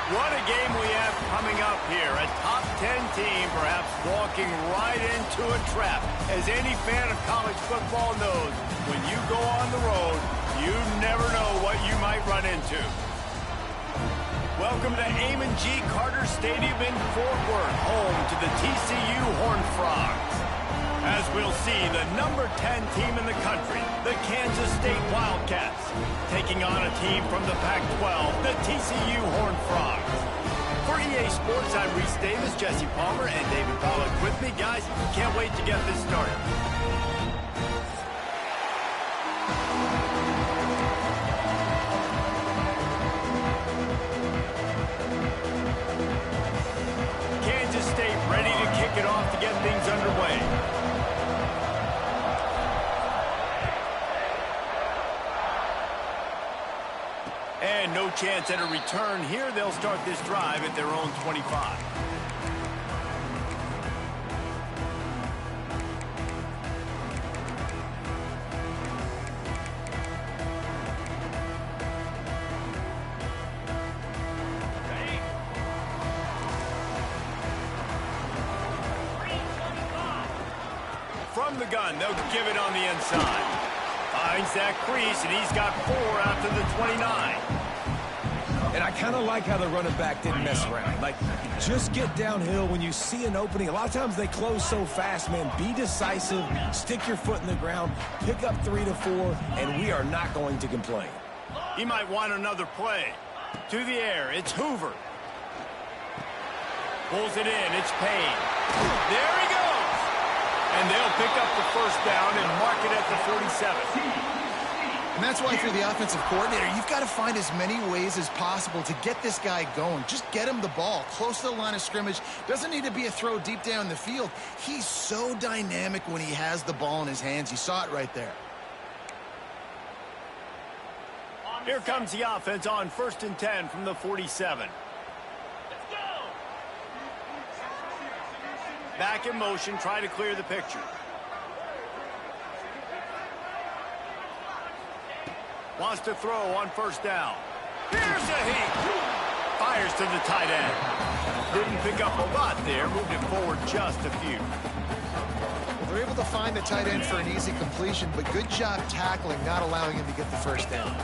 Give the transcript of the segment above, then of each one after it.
What a game we have coming up here. A top 10 team perhaps walking right into a trap. As any fan of college football knows, when you go on the road, you never know what you might run into. Welcome to Ncaa Carter Stadium in Fort Worth, home to the TCU Horned Frogs. As we'll see, the number 10 team in the country, the Kansas State Wildcats, taking on a team from the Pac-12, the TCU Horned Frogs. For EA Sports, I'm Reese Davis, Jesse Palmer, and David Pollack with me. Guys, can't wait to get this started. Kansas State ready to kick it off to get things underway. And no chance at a return here. They'll start this drive at their own 25. From the gun, they'll give it on the inside. Finds that crease, and he's got 4 after the 29. And I kind of like how the running back didn't mess around. Like, just get downhill when you see an opening. A lot of times they close so fast, man. Be decisive, stick your foot in the ground, pick up 3 to 4, and we are not going to complain. He might want another play. To the air, it's Hoover. Pulls it in, it's Payne. There he goes! And they'll pick up the first down and mark it at the 47. And that's why, if you're the offensive coordinator, you've got to find as many ways as possible to get this guy going. Just get him the ball close to the line of scrimmage. Doesn't need to be a throw deep down the field. He's so dynamic when he has the ball in his hands. You saw it right there. Here comes the offense on 1st and 10 from the 47. Back in motion, try to clear the picture. Wants to throw on 1st down. Here's a heat. Fires to the tight end. Didn't pick up a lot there. Moved it forward just a few. Well, they're able to find the tight end for an easy completion, but good job tackling, not allowing him to get the first down.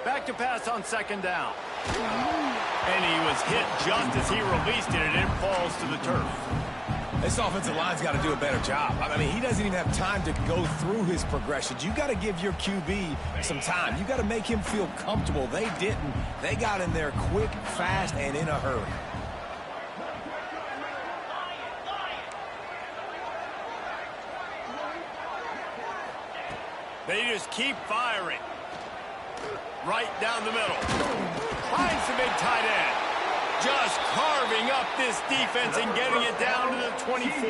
Back to pass on 2nd down. And he was hit just as he released it, and it falls to the turf. This offensive line's got to do a better job. I mean, he doesn't even have time to go through his progressions. You got to give your QB some time. You got to make him feel comfortable. They didn't. They got in there quick, fast, and in a hurry. They just keep firing. Right down the middle. Finds the big tight end. Just carving up this defense and getting it down to the 24.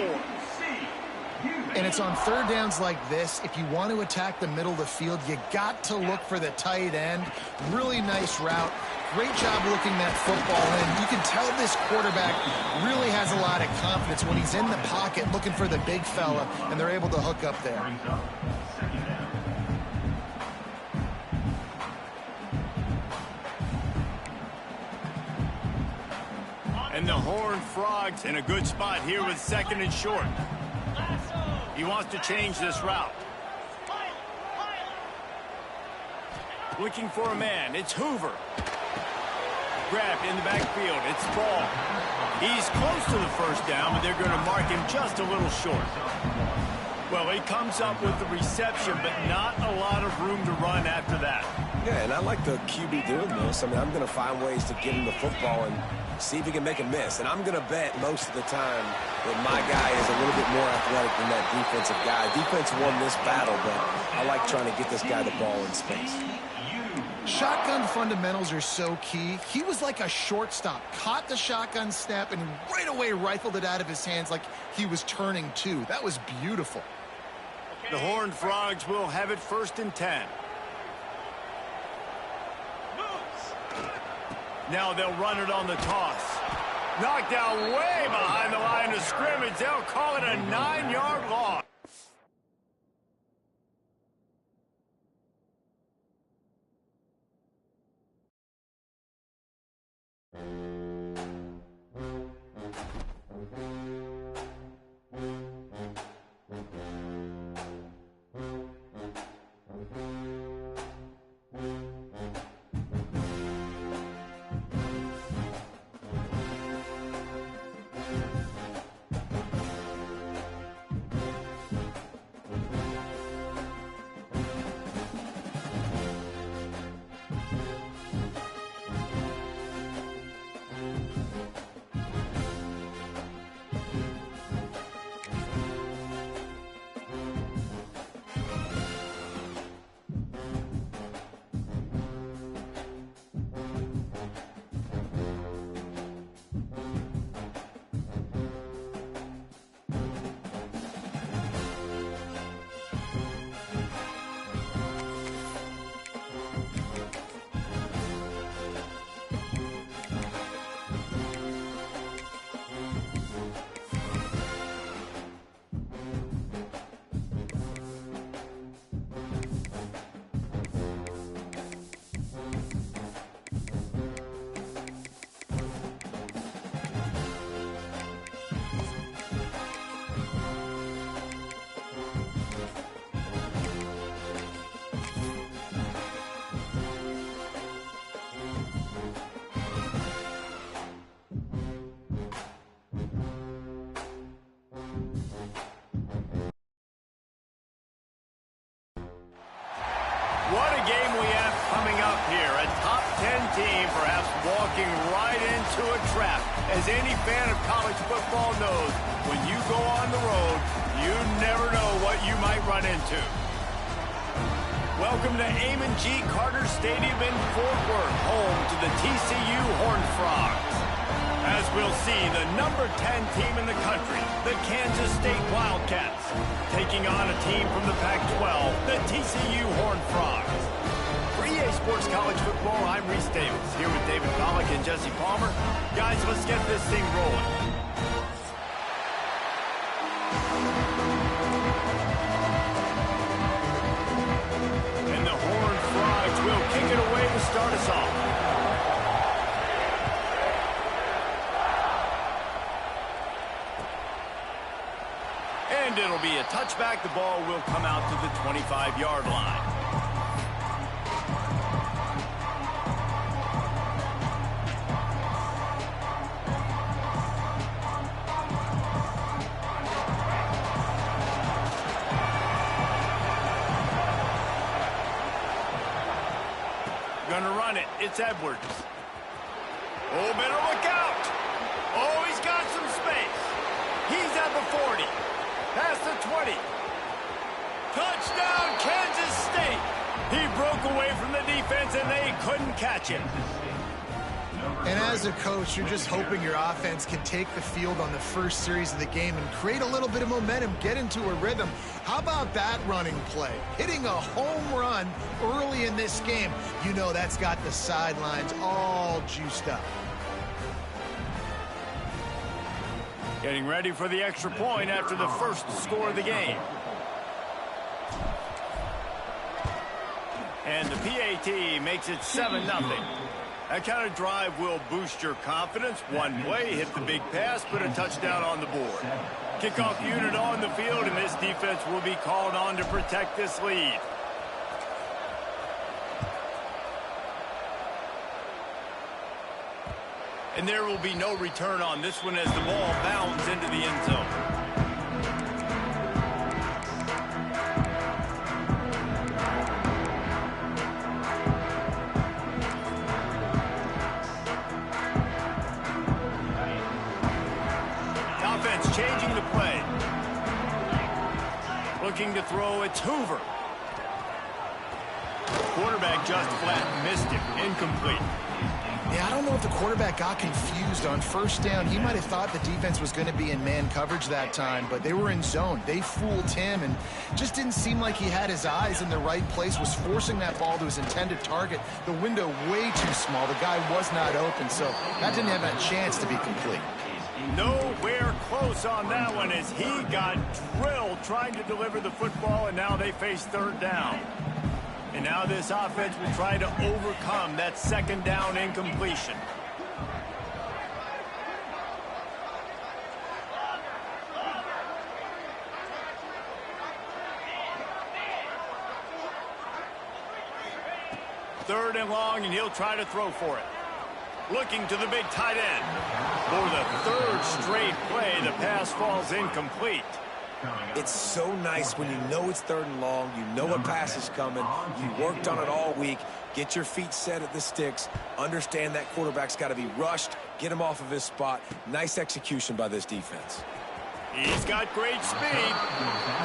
And it's on 3rd downs like this. If you want to attack the middle of the field, you got to look for the tight end. Really nice route. Great job looking that football in. You can tell this quarterback really has a lot of confidence when he's in the pocket looking for the big fella, and they're able to hook up there. And the Horned Frogs in a good spot here with 2nd and short. He wants to change this route. Looking for a man. It's Hoover. Grabbed in the backfield. It's Ball. He's close to the 1st down, but they're going to mark him just a little short. Well, he comes up with the reception, but not a lot of room to run after that. Yeah, and I like the QB doing this. I mean, I'm going to find ways to get him the football and see if he can make a miss. And I'm going to bet most of the time that my guy is a little bit more athletic than that defensive guy. Defense won this battle, but I like trying to get this guy the ball in space. Shotgun fundamentals are so key. He was like a shortstop. Caught the shotgun snap and right away rifled it out of his hands like he was turning 2. That was beautiful. The Horned Frogs will have it 1st and 10. Now they'll run it on the toss. Knocked out way behind the line of scrimmage. They'll call it a 9-yard loss. As any fan of college football knows, when you go on the road, you never know what you might run into. Welcome to Ncaa Carter Stadium in Fort Worth, home to the TCU Horned Frogs. As we'll see, the number 10 team in the country, the Kansas State Wildcats, taking on a team from the Pac-12, the TCU Horned Frogs. For EA Sports College Football, I'm Reese Davis, here with David Pollack and Jesse Palmer. Guys, let's get this thing rolling. And the Horned Frogs will kick it away to start us off. And it'll be a touchback. The ball will come out to the 25-yard line. Gonna run it. It's Edwards. Oh, better look out. Oh, he's got some space. He's at the 40. Past the 20. Touchdown, Kansas State. He broke away from the defense, and they couldn't catch him. And as a coach, you're just hoping your offense can take the field on the first series of the game and create a little bit of momentum, get into a rhythm. How about that running play? Hitting a home run early in this game. You know that's got the sidelines all juiced up. Getting ready for the extra point after the first score of the game. And the PAT makes it 7-0. That kind of drive will boost your confidence. One play, hit the big pass, put a touchdown on the board. Kickoff unit on the field, and this defense will be called on to protect this lead. And there will be no return on this one as the ball bounds into the end zone. Offense changing the play. Looking to throw, it's Hoover. Quarterback just flat missed him, incomplete. Yeah, I don't know if the quarterback got confused on first down. He might have thought the defense was going to be in man coverage that time, but they were in zone. They fooled him and just didn't seem like he had his eyes in the right place, was forcing that ball to his intended target. The window way too small. The guy was not open, so that didn't have a chance to be complete. Nowhere close on that one as he got drilled trying to deliver the football, and now they face third down. And now this offense will try to overcome that second down incompletion. Third and long, and he'll try to throw for it. Looking to the big tight end. For the third straight play, the pass falls incomplete. It's so nice when you know it's third and long, you know a pass is coming, you worked on it all week, get your feet set at the sticks, understand that quarterback's got to be rushed, get him off of his spot. Nice execution by this defense. He's got great speed.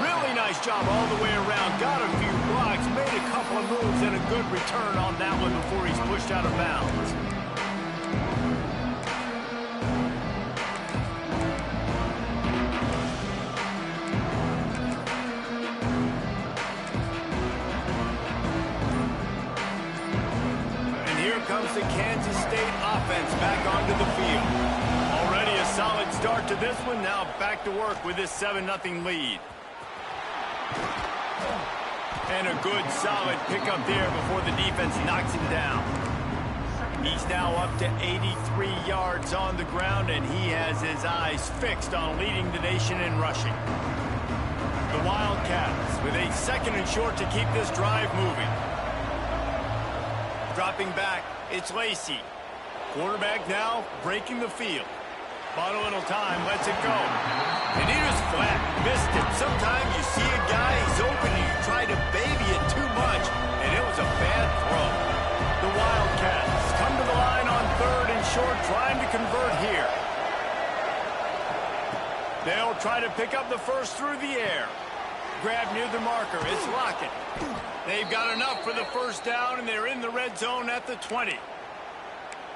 Really nice job all the way around. Got a few blocks, made a couple of moves, and a good return on that one before he's pushed out of bounds. Comes the Kansas State offense back onto the field. Already a solid start to this one. Now back to work with this 7-0 lead. And a good solid pickup there before the defense knocks him down. He's now up to 83 yards on the ground, and he has his eyes fixed on leading the nation in rushing. The Wildcats with a second and short to keep this drive moving. Dropping back, it's Lacey. Quarterback now breaking the field. Bought a little time, lets it go. And he was flat, missed it. Sometimes you see a guy, he's open, and you try to baby it too much, and it was a bad throw. The Wildcats come to the line on third and short, trying to convert here. They'll try to pick up the first through the air. Grab near the marker. It's Lockett. They've got enough for the first down, and they're in the red zone at the 20.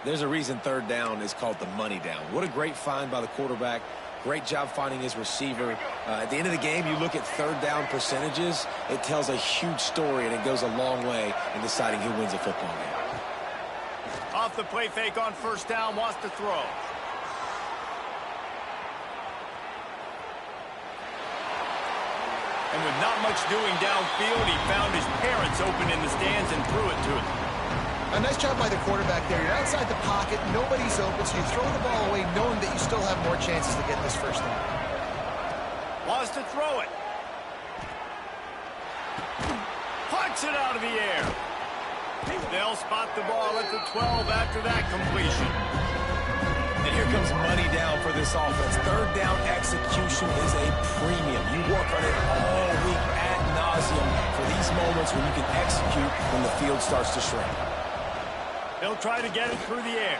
There's a reason third down is called the money down. What a great find by the quarterback. Great job finding his receiver. At the end of the game, you look at third down percentages. It tells a huge story, and it goes a long way in deciding who wins a football game. Off the play fake on first down, wants to throw. And with not much doing downfield, he found his parents open in the stands and threw it to him. A nice job by the quarterback there. You're outside the pocket, nobody's open, so you throw the ball away knowing that you still have more chances to get this first down. Wants to throw it. Punts it out of the air. They'll spot the ball at the 12 after that completion. And here comes money down for this offense. Third down execution is a premium. You work on it all week ad nauseum for these moments when you can execute when the field starts to shrink. They'll try to get it through the air.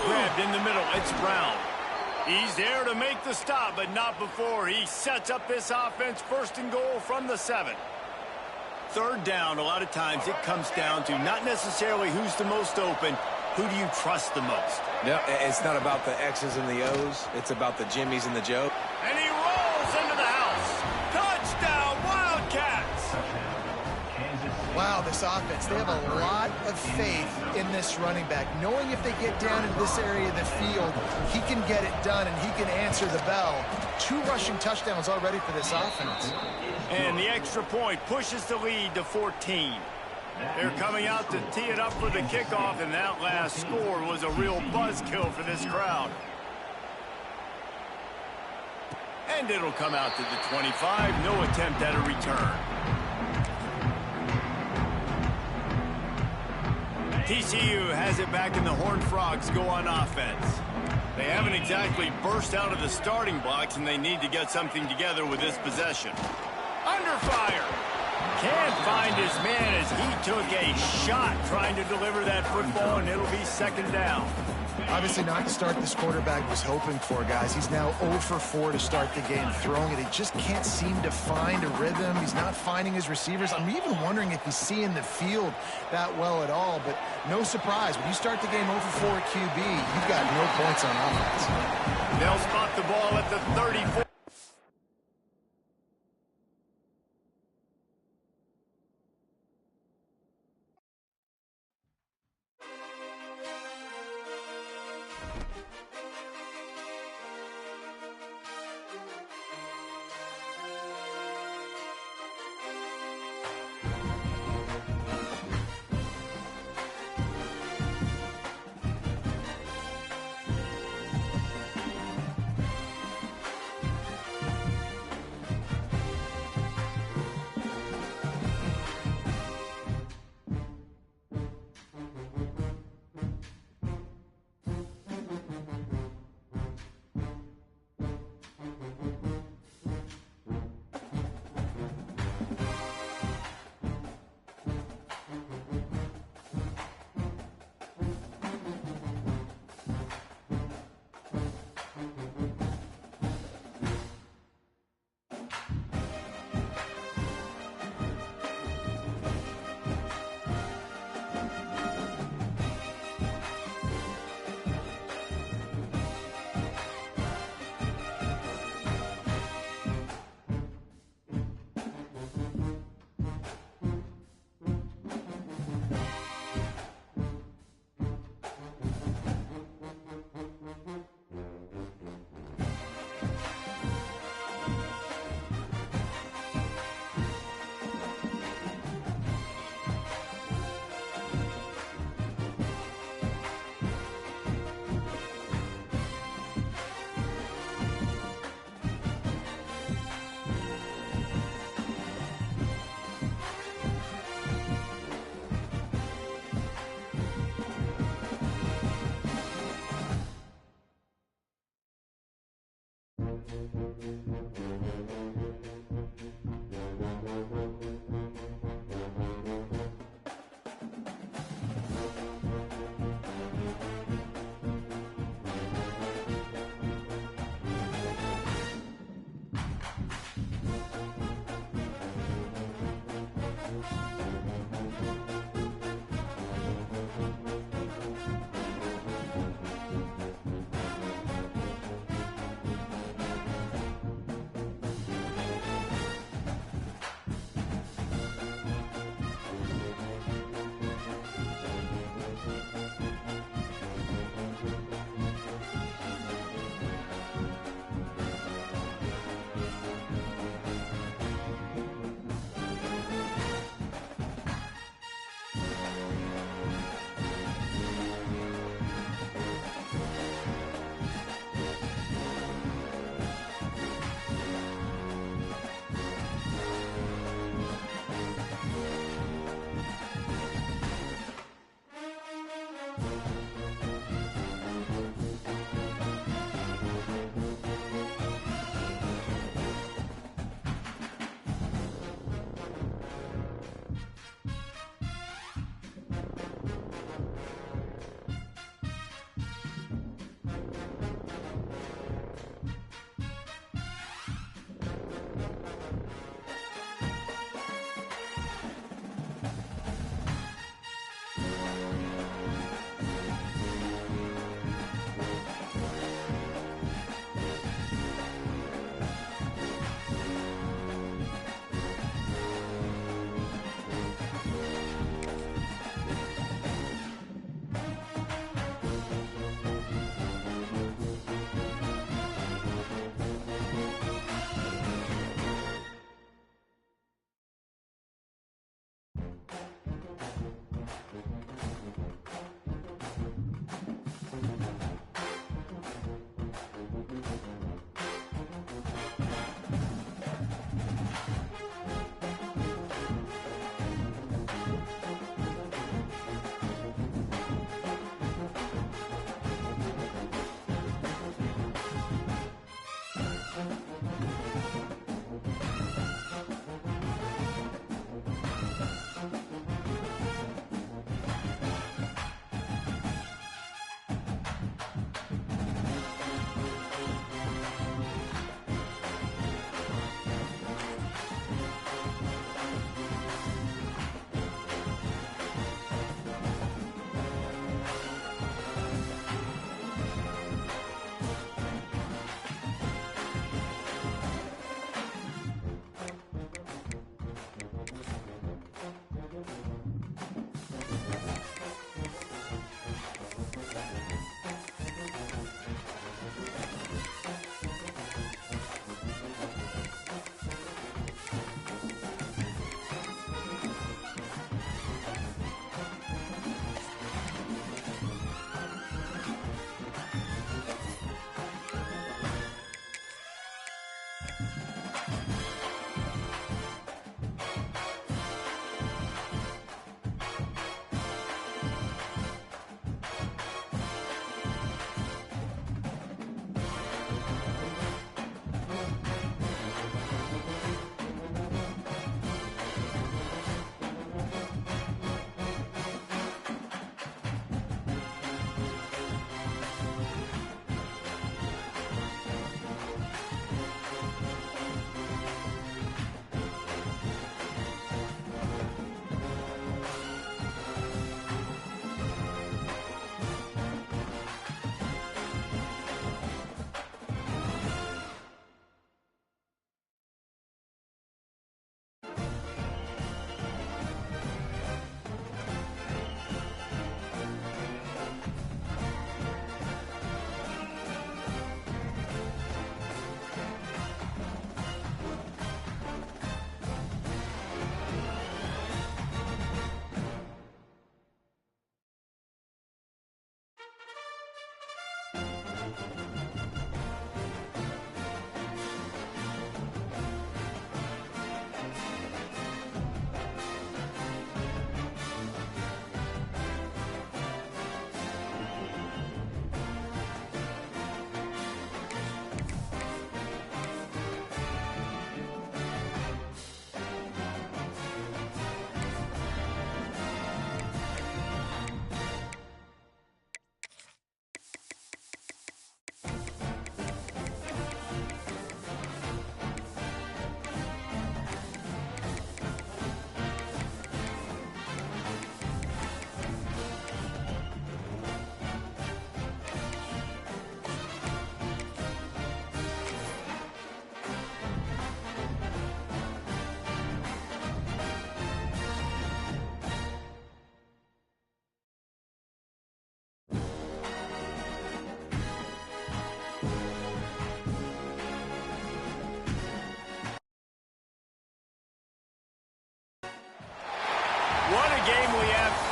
Grabbed in the middle. It's Brown. He's there to make the stop, but not before he sets up this offense first and goal from the 7. Third down, a lot of times it comes down to not necessarily who's the most open, who do you trust the most? No, it's not about the X's and the O's. It's about the Jimmies and the Joe. And he rolls into the house. Touchdown, Wildcats! Wow, this offense, they have a lot of faith in this running back, knowing if they get down in this area of the field, he can get it done and he can answer the bell. 2 rushing touchdowns already for this offense. And the extra point pushes the lead to 14. They're coming out to tee it up for the kickoff, and that last score was a real buzzkill for this crowd. And it'll come out to the 25. No attempt at a return. TCU has it back, and the Horned Frogs go on offense. They haven't exactly burst out of the starting blocks, and they need to get something together with this possession. Under fire. Can't find his man as he took a shot trying to deliver that football, and it'll be second down. Obviously not the start this quarterback was hoping for, guys. He's now 0 for 4 to start the game throwing it. He just can't seem to find a rhythm. He's not finding his receivers. I'm even wondering if he's seeing the field that well at all, but no surprise. When you start the game 0 for 4 at QB, you've got no points on offense. They'll spot the ball at the 34.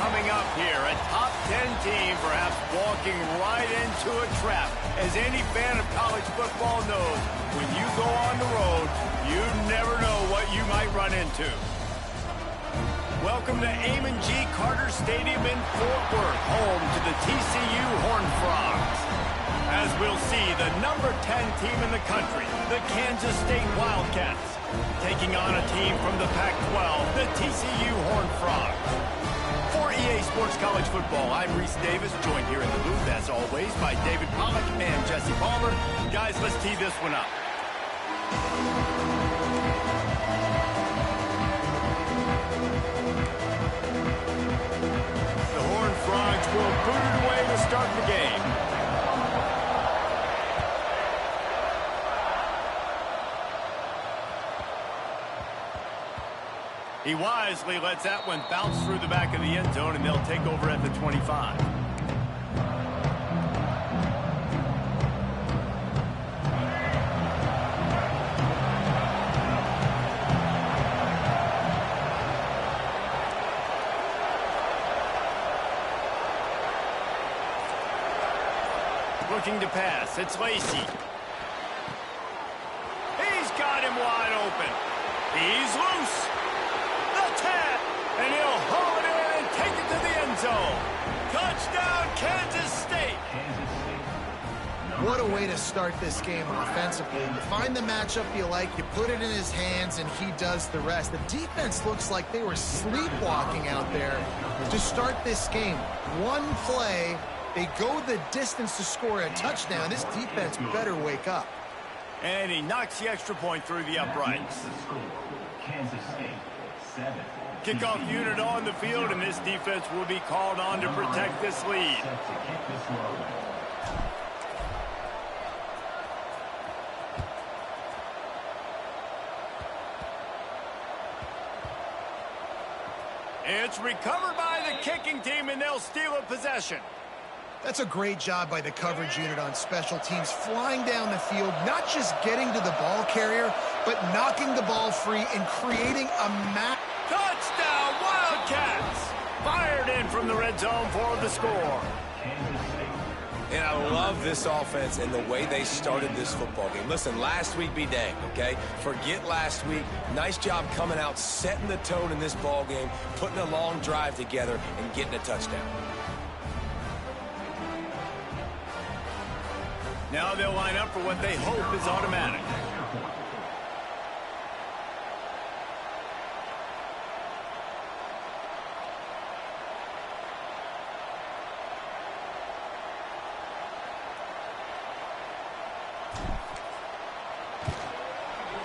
coming up here. A top 10 team perhaps walking right into a trap. As any fan of college football knows, when you go on the road, you never know what you might run into. Welcome to Ncaa Carter Stadium in Fort Worth, home to the TCU Horned Frogs. As we'll see, the number 10 team in the country, the Kansas State Wildcats, taking on a team from the Pac-12, the TCU Horned Frogs. For EA Sports College Football, I'm Reese Davis, joined here in the booth, as always, by David Pollack and Jesse Palmer. Guys, let's tee this one up. The Horned Frogs will boot it away to start the game. He wisely lets that one bounce through the back of the end zone, and they'll take over at the 25. Looking to pass. It's Lacey. He's got him wide open. He's loose. And he'll haul it in and take it to the end zone. Touchdown, Kansas State. What a way to start this game offensively. You find the matchup you like, you put it in his hands, and he does the rest. The defense looks like they were sleepwalking out there to start this game. One play, they go the distance to score a touchdown. This defense better wake up. And he knocks the extra point through the uprights. Kansas State, 7. Kickoff unit on the field, and this defense will be called on to protect this lead. It's recovered by the kicking team, and they'll steal a possession. That's a great job by the coverage unit on special teams, flying down the field, not just getting to the ball carrier, but knocking the ball free and creating a Touchdown, Wildcats! Fired in from the red zone for the score. And I love this offense and the way they started this football game. Listen, last week be dang, okay? Forget last week. Nice job coming out, setting the tone in this ball game, putting a long drive together, and getting a touchdown. Now they'll line up for what they hope is automatic.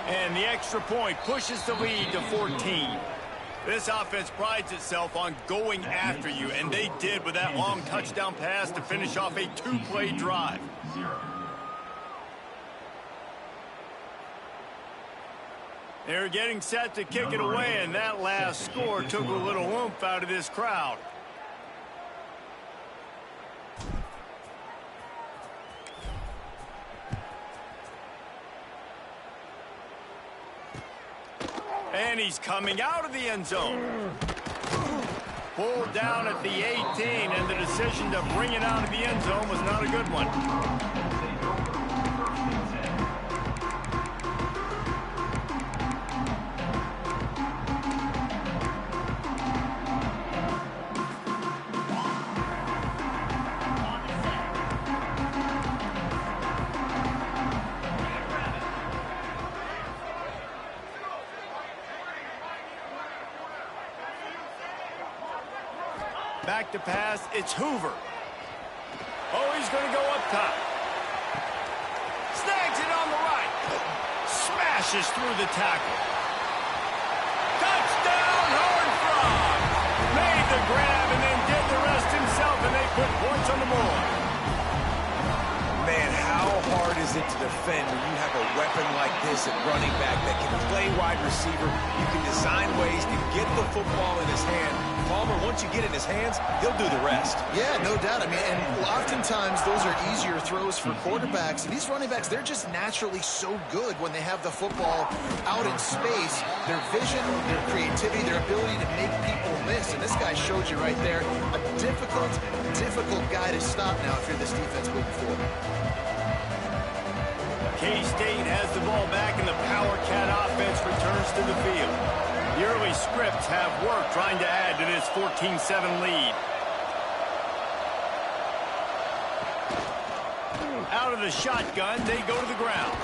And the extra point pushes the lead to 14. This offense prides itself on going after you, and they did with that long touchdown pass to finish off a two-play drive. They're getting set to kick it away, and that last score took a little oomph out of this crowd. And he's coming out of the end zone. Pulled down at the 18, and the decision to bring it out of the end zone was not a good one. Back to pass, it's Hoover. Oh, he's going to go up top. Snags it on the right. Smashes through the tackle. Touchdown, Horned Frogs! Made the grab and then did the rest himself, and they put points on the board. Man, how how hard is it to defend when you have a weapon like this at running back that can play wide receiver? You can design ways to get the football in his hand. Palmer, once you get it in his hands, he'll do the rest. Yeah, no doubt. I mean, and oftentimes those are easier throws for quarterbacks. And these running backs, they're just naturally so good when they have the football out in space. Their vision, their creativity, their ability to make people miss. And this guy showed you right there a difficult guy to stop now if you're this defense moving forward. K-State has the ball back, and the Power Cat offense returns to the field. The early scripts have worked trying to add to this 14-7 lead. Out of the shotgun, they go to the ground.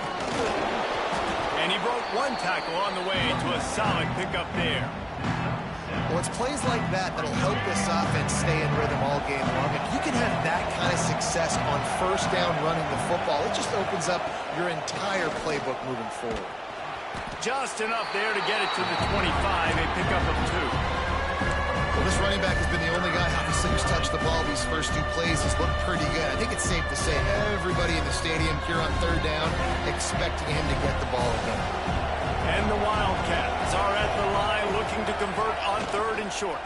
And he broke one tackle on the way to a solid pickup there. Well, it's plays like that that'll help this offense stay in rhythm all game long. If you can have that kind of success on first down running the football, it just opens up your entire playbook moving forward. Just enough there to get it to the 25, a pickup of 2. Well, this running back has been the only guy, obviously, who's touched the ball these first 2 plays. He's looked pretty good. I think it's safe to say everybody in the stadium here on third down expecting him to get the ball again. And the Wildcats are at the line looking to convert on 3rd and short.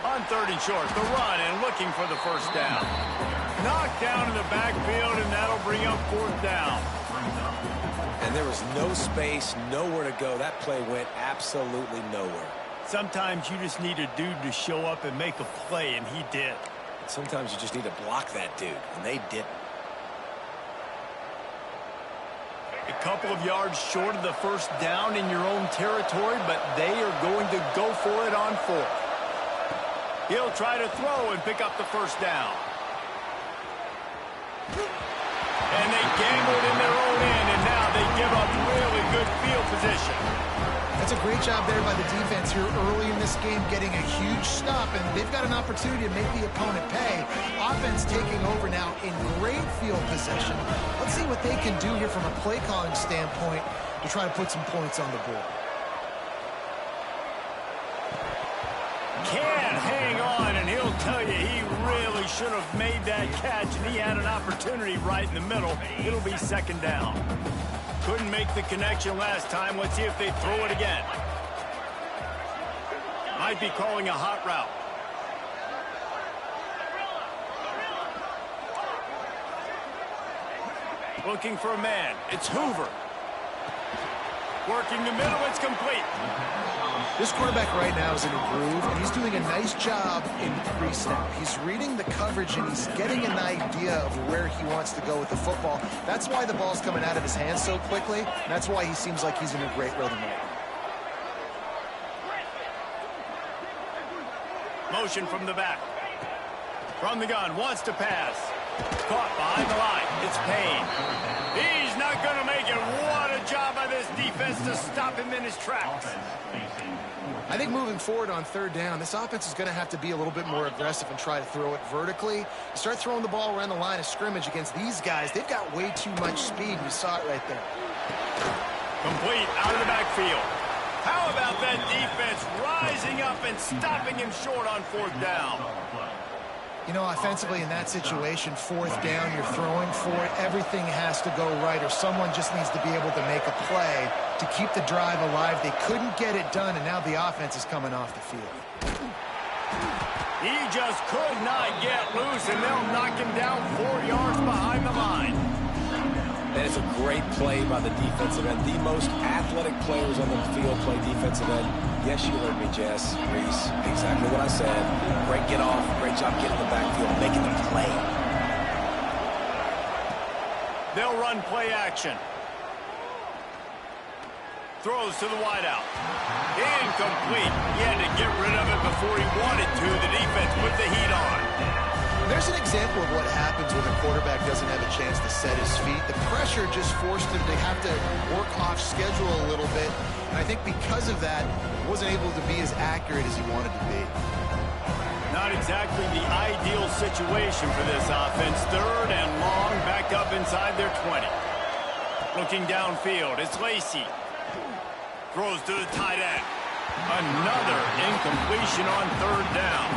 On 3rd and short, the run and looking for the first down. Knocked down in the backfield, and that'll bring up 4th down. And there was no space, nowhere to go. That play went absolutely nowhere. Sometimes you just need a dude to show up and make a play, and he did. Sometimes you just need to block that dude, and they didn't. A couple of yards short of the first down in your own territory, but they are going to go for it on 4th. He'll try to throw and pick up the first down. And they gambled in their own end, and now they give up really good field position. That's a great job there by the defense here early in this game, getting a huge stop, and they've got an opportunity to make the opponent pay. Offense taking over now in great field possession. Let's see what they can do here from a play calling standpoint to try to put some points on the board. Can't hang on, and he'll tell you he really should have made that catch, and he had an opportunity right in the middle. It'll be 2nd down. Couldn't make the connection last time. Let's see if they throw it again. Might be calling a hot route. Looking for a man. It's Hoover. Working the middle. It's complete. This quarterback right now is in a groove, and he's doing a nice job in 3-step. He's reading the coverage, and he's getting an idea of where he wants to go with the football. That's why the ball's coming out of his hands so quickly, and that's why he seems like he's in a great rhythm right now. Motion from the back. From the gun, wants to pass. Caught behind the line. It's Payne. He's not going to make it. What a job by this defense to stop him in his tracks. I think moving forward on 3rd down, this offense is going to have to be a little bit more aggressive and try to throw it vertically. You start throwing the ball around the line of scrimmage against these guys. They've got way too much speed. You saw it right there. Complete out of the backfield. How about that defense rising up and stopping him short on 4th down? You know, offensively in that situation, 4th down, you're throwing for it. Everything has to go right, or someone just needs to be able to make a play to keep the drive alive. They couldn't get it done, and now the offense is coming off the field. He just could not get loose, and they'll knock him down 4 yards behind the line. That is a great play by the defensive end. The most athletic players on the field play defensive end. Yes, you heard me, Jess, Reese. Exactly what I said. Great get off. Great job getting the backfield, making the play. They'll run play action. Throws to the wideout. Incomplete. He had to get rid of it before he wanted to. The defense put the heat on. There's an example of what happens when a quarterback doesn't have a chance to set his feet. The pressure just forced him to have to work off schedule a little bit. And I think because of that, he wasn't able to be as accurate as he wanted to be. Not exactly the ideal situation for this offense. 3rd and long, back up inside their 20. Looking downfield, it's Lacey. Throws to the tight end. Another incompletion on 3rd down.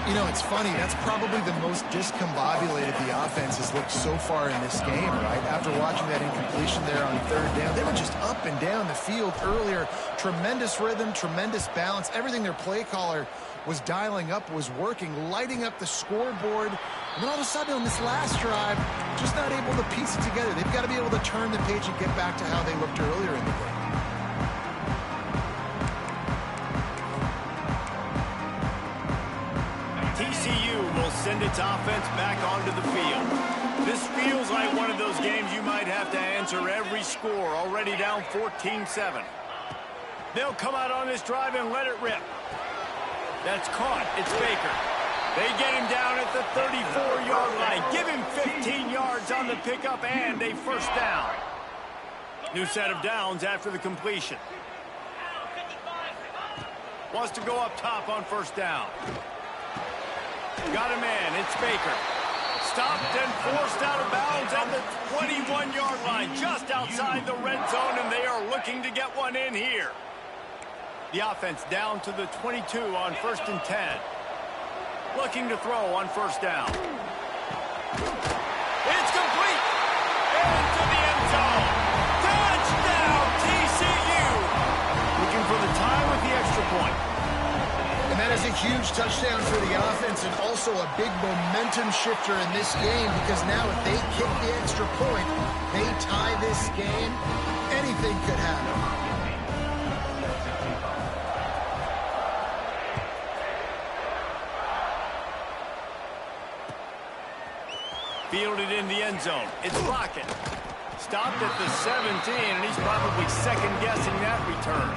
You know, it's funny. That's probably the most discombobulated the offense has looked so far in this game, right? After watching that incompletion there on third down, they were just up and down the field earlier. Tremendous rhythm, tremendous balance. Everything their play caller was dialing up was working, lighting up the scoreboard. And then all of a sudden on this last drive, just not able to piece it together. They've got to be able to turn the page and get back to how they looked earlier in the game. TCU will send its offense back onto the field. This feels like one of those games you might have to answer every score, already down 14-7. They'll come out on this drive and let it rip. That's caught. It's Baker. They get him down at the 34-yard line. Give him 15 yards on the pickup and a first down. New set of downs after the completion. Wants to go up top on first down. Got a man. It's Baker. Stopped and forced out of bounds at the 21-yard line, just outside the red zone, and they are looking to get one in here. The offense down to the 22 on 1st and 10. Looking to throw on first down. It's complete. Into the end zone. Touchdown, TCU. Looking for the tie with the extra point. And that is a huge touchdown for the offense and also a big momentum shifter in this game because now if they kick the extra point, they tie this game, anything could happen. Fielded in the end zone. It's Lockett. Stopped at the 17, and he's probably second-guessing that return.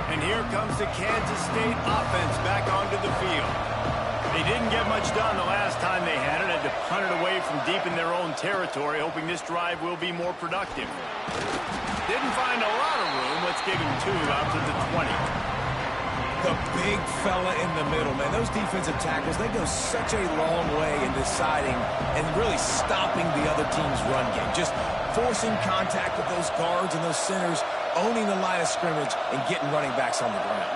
And here comes the Kansas State offense back onto the field. They didn't get much done the last time they had it. Had to punt it away from deep in their own territory, hoping this drive will be more productive. Didn't find a lot of room. Let's give him 2 out to the 20. The big fella in the middle, man. Those defensive tackles, they go such a long way in deciding and really stopping the other team's run game. Just forcing contact with those guards and those centers, owning the line of scrimmage, and getting running backs on the ground.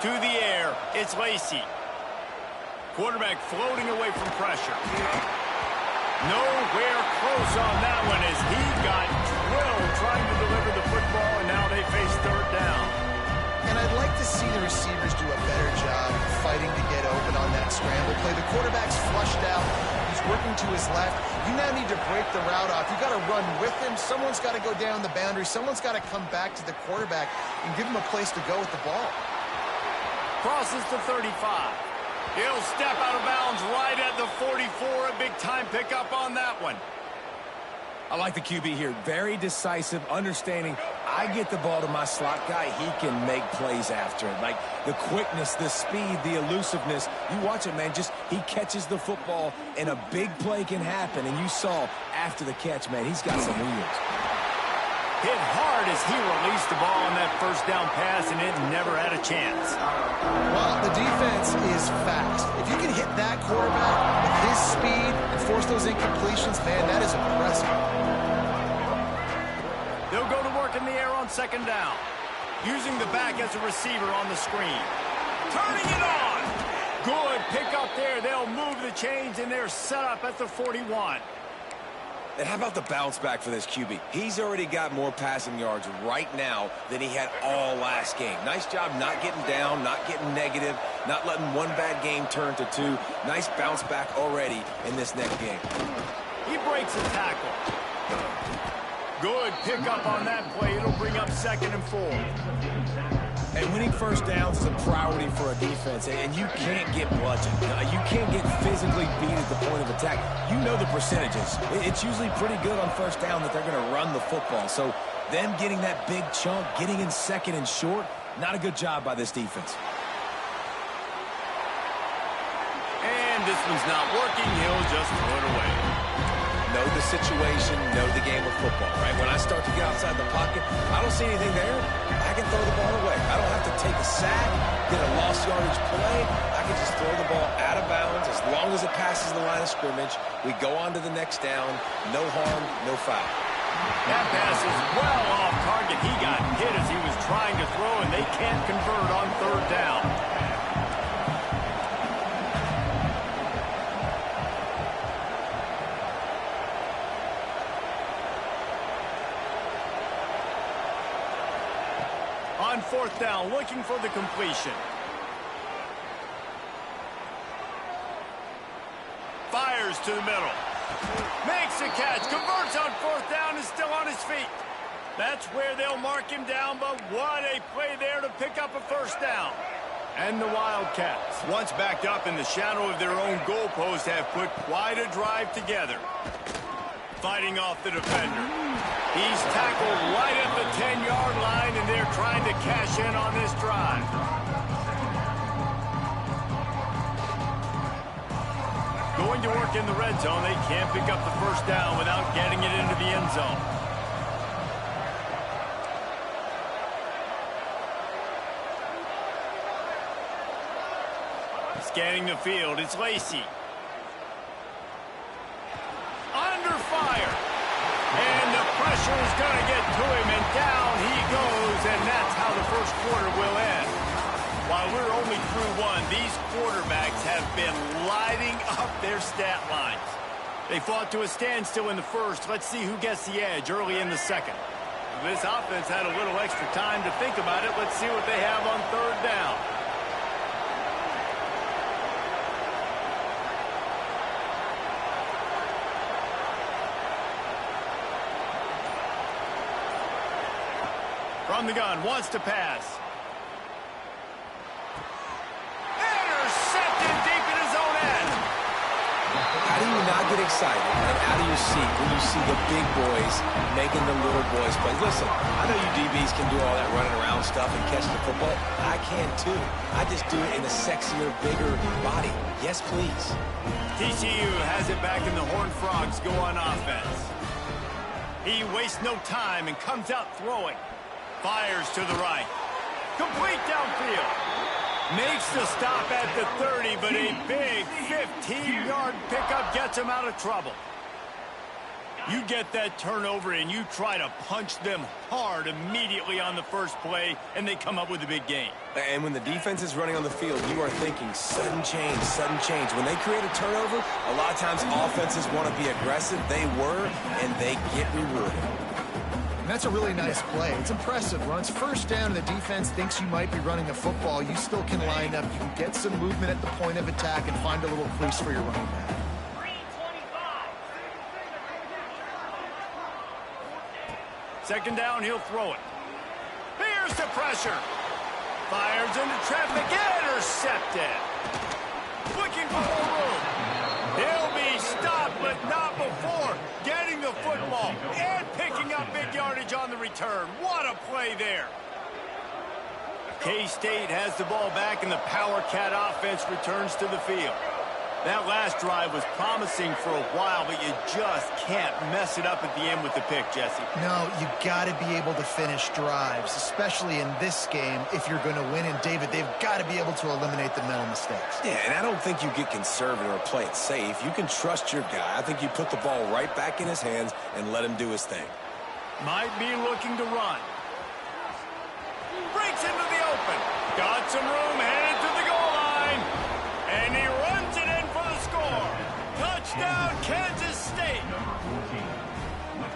To the air, it's Lacey. Quarterback floating away from pressure. Nowhere close on that one as he got drilled trying to deliver the football, and now they face third down. And I'd like to see the receivers do a better job fighting to get open on that scramble play. The quarterback's flushed out. He's working to his left. You now need to break the route off. You've got to run with him. Someone's got to go down the boundary. Someone's got to come back to the quarterback and give him a place to go with the ball. Crosses the 35. He'll step out of bounds right at the 44. A big-time pickup on that one. I like the QB here. Very decisive, understanding I get the ball to my slot guy, he can make plays after it. Like the quickness, the speed, the elusiveness. You watch it, man, just he catches the football and a big play can happen. And you saw after the catch, man, he's got some wheels. Hit hard as he released the ball on that first down pass, and it never had a chance. Well, the defense is fast. If you can hit that quarterback with his speed and force those incompletions, man, that is impressive. They'll go to work in the air on second down, using the back as a receiver on the screen. Turning it on. Good pick up there. They'll move the chains, and they're set up at the 41. And how about the bounce back for this QB? He's already got more passing yards right now than he had all last game. Nice job not getting down, not getting negative, not letting one bad game turn to 2. Nice bounce back already in this next game. He breaks a tackle. Good pick up on that play. It'll bring up 2nd and 4. And winning first downs is a priority for a defense, and you can't get bludgeoned. You can't get physically beat at the point of attack. You know the percentages. It's usually pretty good on first down that they're going to run the football. So them getting that big chunk, getting in 2nd and short, not a good job by this defense. And this one's not working. He'll just throw it away. Know the situation, know the game of football, right? When I start to get outside the pocket, I don't see anything there, I can throw the ball away. I don't have to take a sack, get a lost yardage play. I I could just throw the ball out of bounds as long as it passes the line of scrimmage. We go on to the next down. No harm, no foul. That pass is well off target. He got hit as he was trying to throw, and they can't convert on third down. On fourth down, looking for the completion. Fires to the middle. Makes a catch. Converts on fourth down, is still on his feet. That's where they'll mark him down, but what a play there to pick up a first down. And the Wildcats, once backed up in the shadow of their own goalpost, have put quite a drive together. Fighting off the defender. He's tackled right at the 10-yard line, and they're trying to cash in on this drive. Going to work in the red zone. They can't pick up the first down without getting it into the end zone. Scanning the field, it's Lacey. Under fire. And the pressure is going to get to him, and down he goes, and that's how the first quarter will end. While we're only through one, these quarterbacks have been lighting up their stat lines. They fought to a standstill in the first. Let's see who gets the edge early in the second. This offense had a little extra time to think about it. Let's see what they have on third down. From the gun, wants to pass. Intercepted deep in his own end. How do you not get excited and out of your seat when you see the big boys making the little boys play? Listen, I know you DBs can do all that running around stuff and catch the football. I can too. I just do it in a sexier, bigger body. Yes, please. TCU has it back in the Horned Frogs go on offense. He wastes no time and comes out throwing. Fires to the right. Complete downfield. Makes the stop at the 30, but a big 15-yard pickup gets him out of trouble. You get that turnover and you try to punch them hard immediately on the first play, and they come up with a big gain. And when the defense is running on the field, you are thinking sudden change, sudden change. When they create a turnover, a lot of times offenses want to be aggressive. They were, and they get rewarded. And that's a really nice play. It's impressive. Runs first down and the defense thinks you might be running a football. You still can line up. You can get some movement at the point of attack and find a little crease for your running back. Second down, he'll throw it. Here's the pressure. Fires into traffic. Intercepted. Looking for more room. He'll be stopped, but not before getting the football and picking up big yardage on the return. What a play there. K-State has the ball back, and the Power Cat offense returns to the field. That last drive was promising for a while, but you just can't mess it up at the end with the pick, Jesse. No, you got to be able to finish drives, especially in this game if you're going to win. And, David, they've got to be able to eliminate the mental mistakes. Yeah, and I don't think you get conservative or play it safe. You can trust your guy. I think you put the ball right back in his hands and let him do his thing. Might be looking to run. Breaks into the open. Got some room, headed to the goal line. And he runs it in for the score. Touchdown, Kansas State.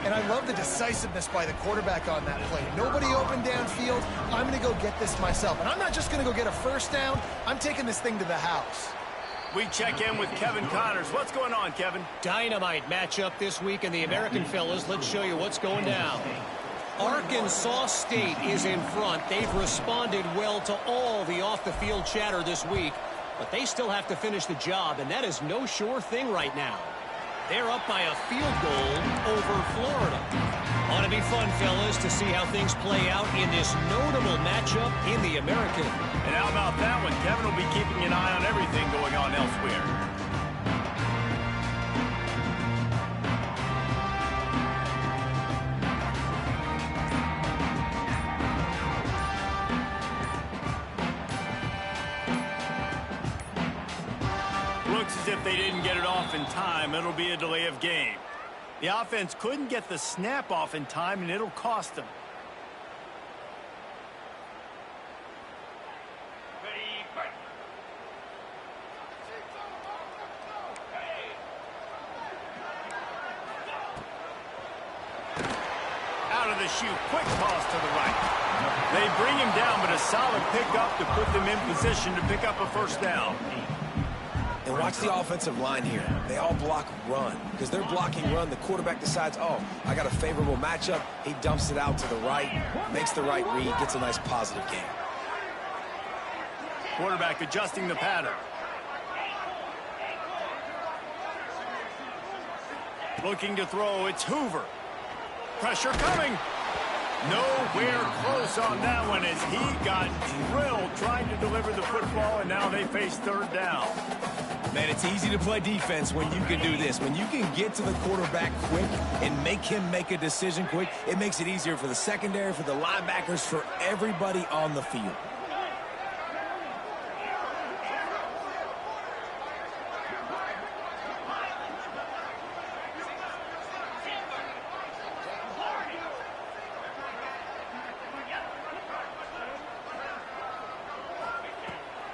And I love the decisiveness by the quarterback on that play. Nobody open downfield. I'm going to go get this myself. And I'm not just going to go get a first down. I'm taking this thing to the house. We check in with Kevin Connors. What's going on, Kevin? Dynamite matchup this week in the American fellas. Let's show you what's going down. Arkansas State is in front. They've responded well to all the off-the-field chatter this week, but they still have to finish the job, and that is no sure thing right now. They're up by a field goal over Florida. Ought to be fun, fellas, to see how things play out in this notable matchup in the American. And how about that one? Kevin will be keeping an eye on everything going on elsewhere. Looks as if they didn't get it off in time. It'll be a delay of game. The offense couldn't get the snap off in time, and it'll cost them. Out of the shoot, quick toss to the right. They bring him down, but a solid pickup to put them in position to pick up a first down. And watch the offensive line here. They all block run. Because they're blocking run, the quarterback decides, oh, I got a favorable matchup. He dumps it out to the right, makes the right read, gets a nice positive gain. Quarterback adjusting the pattern. Looking to throw, it's Hoover. Pressure coming. Nowhere close on that one as he got drilled trying to deliver the football, and now they face third down. Man, it's easy to play defense when you can do this. When you can get to the quarterback quick and make him make a decision quick, it makes it easier for the secondary, for the linebackers, for everybody on the field.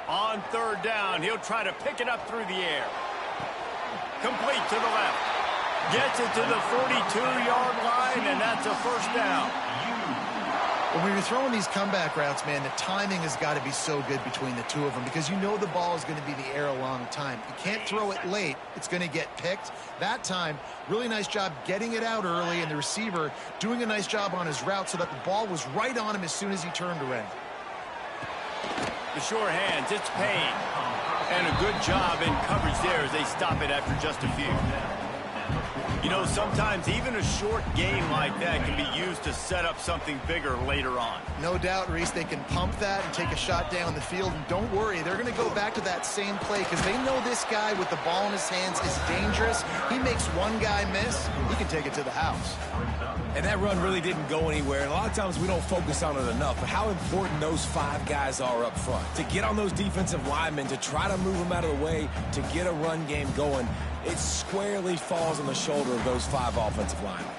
On third down, he'll try to pick it up through the air. Complete to the left. Gets it to the 42-yard line, and that's a first down. When you're throwing these comeback routes, man, the timing has got to be so good between the two of them because you know the ball is going to be the air a long time. You can't throw it late. It's going to get picked. That time, really nice job getting it out early, and the receiver doing a nice job on his route so that the ball was right on him as soon as he turned around. The sure hands, it's Payne. And a good job in coverage there as they stop it after just a few. You know, sometimes even a short game like that can be used to set up something bigger later on. No doubt, Reese, they can pump that and take a shot down the field. And don't worry, they're going to go back to that same play because they know this guy with the ball in his hands is dangerous. He makes one guy miss, he can take it to the house. And that run really didn't go anywhere. And a lot of times we don't focus on it enough. But how important those five guys are up front. To get on those defensive linemen, to try to move them out of the way, to get a run game going, it squarely falls on the shoulder of those five offensive linemen.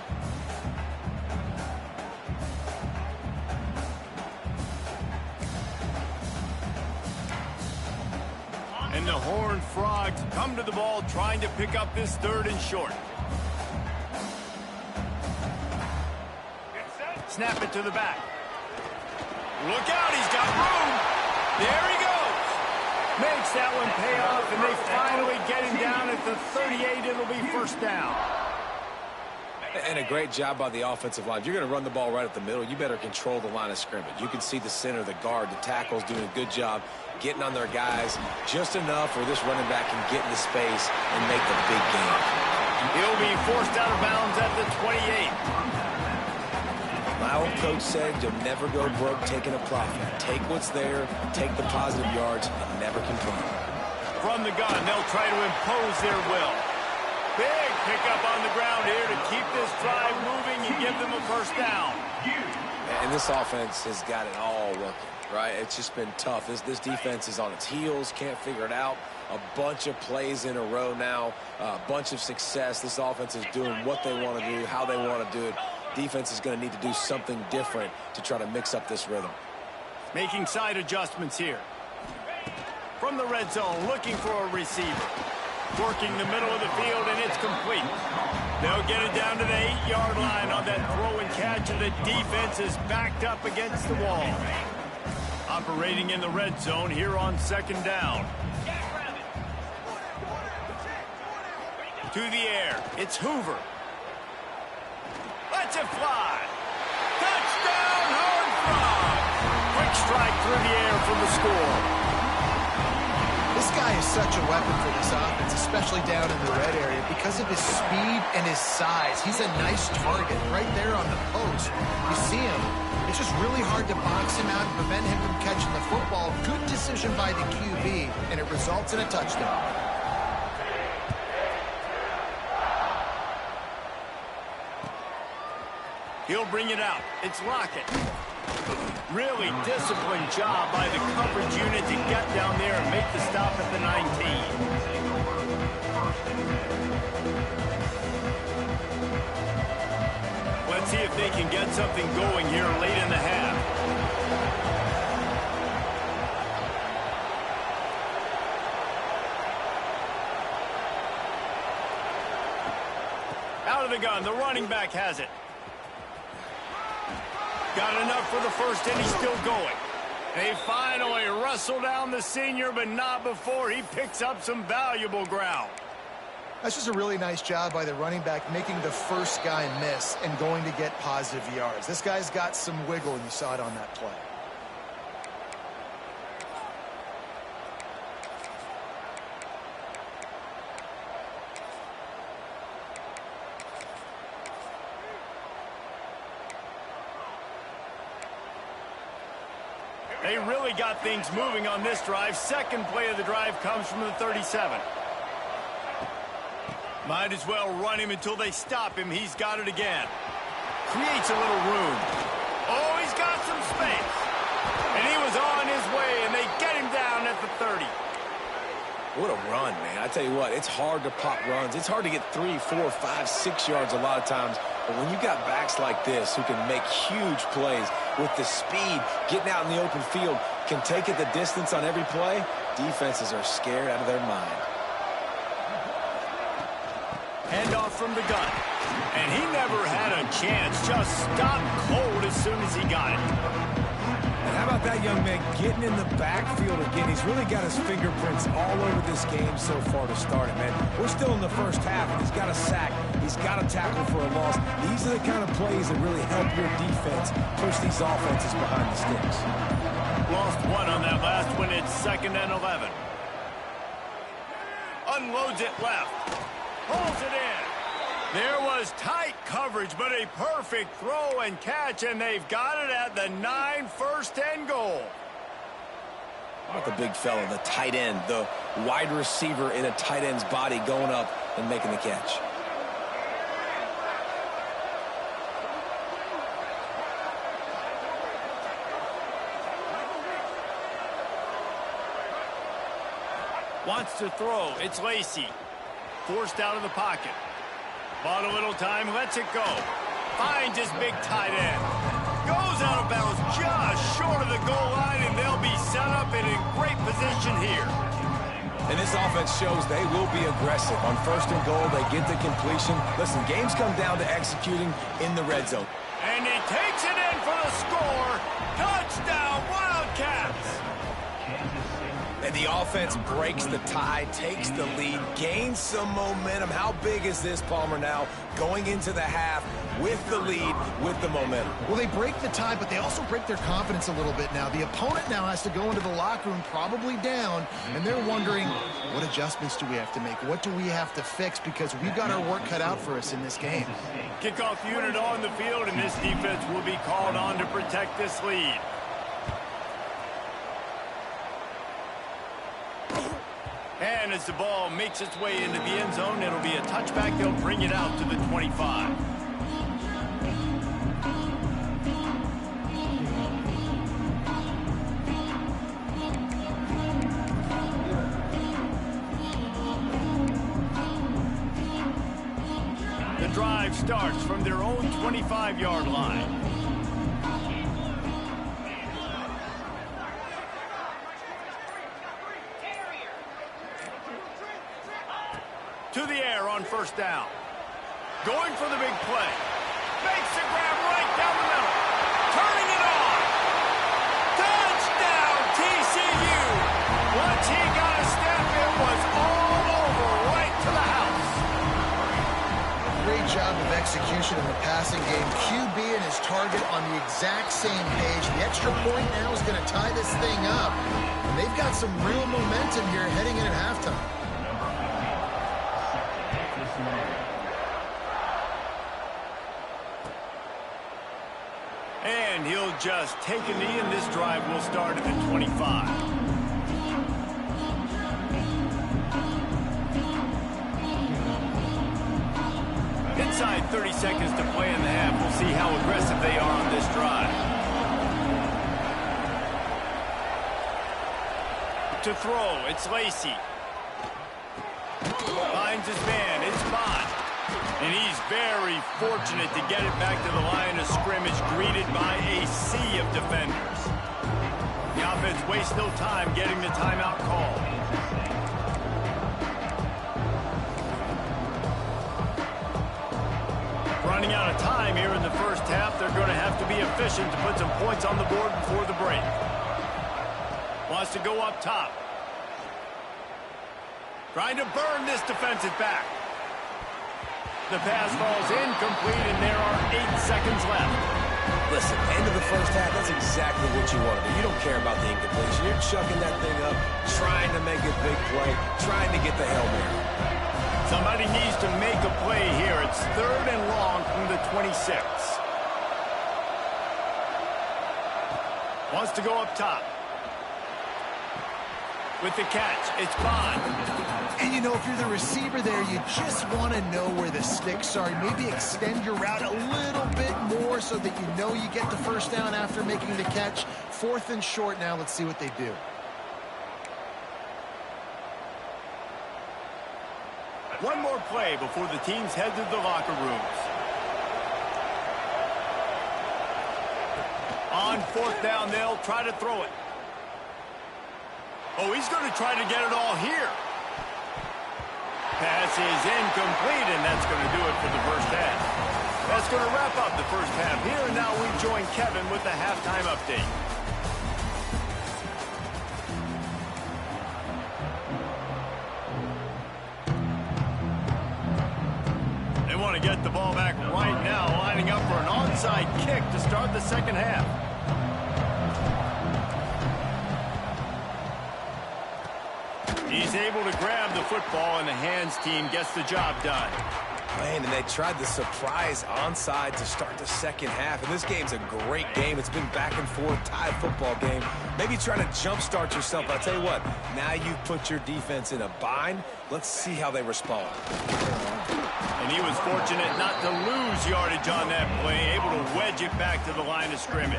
And the Horned Frogs come to the ball trying to pick up this third and short. Snap it to the back. Look out, he's got room. There he goes. Makes that one pay off, and they finally get him down at the 38. It'll be first down. And a great job by the offensive line. If you're going to run the ball right at the middle, you better control the line of scrimmage. You can see the center, the guard, the tackles doing a good job getting on their guys just enough where this running back can get into space and make the big game. He'll be forced out of bounds at the 28. My old coach said you'll never go broke taking a profit. Take what's there, take the positive yards, and never complain. From the gun, they'll try to impose their will. Big pickup on the ground here to keep this drive moving and give them a first down. And this offense has got it all working, right? It's just been tough. This defense is on its heels, can't figure it out. A bunch of plays in a row now, a bunch of success. This offense is doing what they want to do, how they want to do it. Defense is going to need to do something different to try to mix up this rhythm. Making side adjustments here. From the red zone, looking for a receiver. Working the middle of the field, and it's complete. They'll get it down to the 8-yard line on that throw and catch, and the defense is backed up against the wall. Operating in the red zone here on second down. To the air, it's Hoover. Lets it fly. Touchdown, Horned Frogs. Quick strike through the air for the score. This guy is such a weapon for this offense, especially down in the red area. Because of his speed and his size, he's a nice target right there on the post. You see him. It's just really hard to box him out and prevent him from catching the football. Good decision by the QB, and it results in a touchdown. He'll bring it out. It's Lockett. Really disciplined job by the coverage unit to get down there and make the stop at the 19. Let's see if they can get something going here late in the half. Out of the gun, the running back has it. Got enough for the first, and he's still going. They finally wrestle down the senior, but not before he picks up some valuable ground. That's just a really nice job by the running back, making the first guy miss and going to get positive yards. This guy's got some wiggle, and you saw it on that play. They really got things moving on this drive. Second play of the drive comes from the 37. Might as well run him until they stop him. He's got it again. Creates a little room. Oh, he's got some space. And he was on his way, and they get him down at the 30. What a run, man. I tell you what, it's hard to pop runs. It's hard to get 3, 4, 5, 6 yards a lot of times. But when you got backs like this who can make huge plays with the speed, getting out in the open field, can take it the distance on every play, defenses are scared out of their mind. Handoff from the gun. And he never had a chance. Just stopped cold as soon as he got it. And how about that young man getting in the backfield again? He's really got his fingerprints all over this game so far to start it, man. We're still in the first half, and he's got a sack. He's got a tackle for a loss. These are the kind of plays that really help your defense push these offenses behind the sticks. Lost one on that last one. It's 2nd and 11. Unloads it left. Pulls it in. There was tight coverage, but a perfect throw and catch, and they've got it at the 9, 1st and goal. How about the big fella, the tight end, the wide receiver in a tight end's body going up and making the catch. Wants to throw. It's Lacey. Forced out of the pocket. Bought a little time, lets it go. Finds his big tight end. Goes out of bounds just short of the goal line, and they'll be set up and in great position here. And this offense shows they will be aggressive. On 1st and goal, they get the completion. Listen, games come down to executing in the red zone. And he takes it in for the score. Touchdown, Wildcats! And the offense breaks the tie, takes the lead, gains some momentum. How big is this, Palmer, now going into the half with the lead, with the momentum? Well, they break the tie, but they also break their confidence a little bit now. The opponent now has to go into the locker room probably down, and they're wondering, what adjustments do we have to make? What do we have to fix? Because we've got our work cut out for us in this game. Kickoff unit on the field, and this defense will be called on to protect this lead. And as the ball makes its way into the end zone, it'll be a touchback. They'll bring it out to the 25. The drive starts from their own 25-yard line. To the air on 1st down. Going for the big play. Makes the grab right down the middle. Turning it on. Touchdown, TCU. Once he got a step, it was all over right to the house. Great job of execution in the passing game. QB and his target on the exact same page. The extra point now is going to tie this thing up. And they've got some real momentum here heading in at halftime. And he'll just take a knee, and this drive will start at the 25. Inside 30 seconds to play in the half. We'll see how aggressive they are on this drive. To throw, it's Lacey. Finds his man, it's Bond. And he's very fortunate to get it back to the line of scrimmage, greeted by a sea of defenders. The offense wastes no time getting the timeout call. Running out of time here in the first half. They're going to have to be efficient to put some points on the board before the break. Wants to go up top. Trying to burn this defensive back. The pass falls incomplete, and there are 8 seconds left. Listen, end of the first half, that's exactly what you want to do. You don't care about the incompletion. You're chucking that thing up, trying to make a big play, trying to get the Hail Mary. Somebody needs to make a play here. It's 3rd and long from the 26. Wants to go up top. With the catch, it's Bond. And, you know, if you're the receiver there, you just want to know where the sticks are. Maybe extend your route a little bit more so that you know you get the first down after making the catch. 4th and short now. Let's see what they do. One more play before the teams head to the locker rooms. On 4th down, they'll try to throw it. Oh, he's going to try to get it all here. Pass is incomplete, and that's going to do it for the first half. That's going to wrap up the first half here, and now we join Kevin with the halftime update. They want to get the ball back right now, lining up for an onside kick to start the second half. He's able to grab the football, and the hands team gets the job done. Man, and they tried the surprise onside to start the second half. And this game's a great game. It's been back and forth, tied football game. Maybe trying to jumpstart yourself. I'll tell you what, now you've put your defense in a bind. Let's see how they respond. And he was fortunate not to lose yardage on that play, able to wedge it back to the line of scrimmage.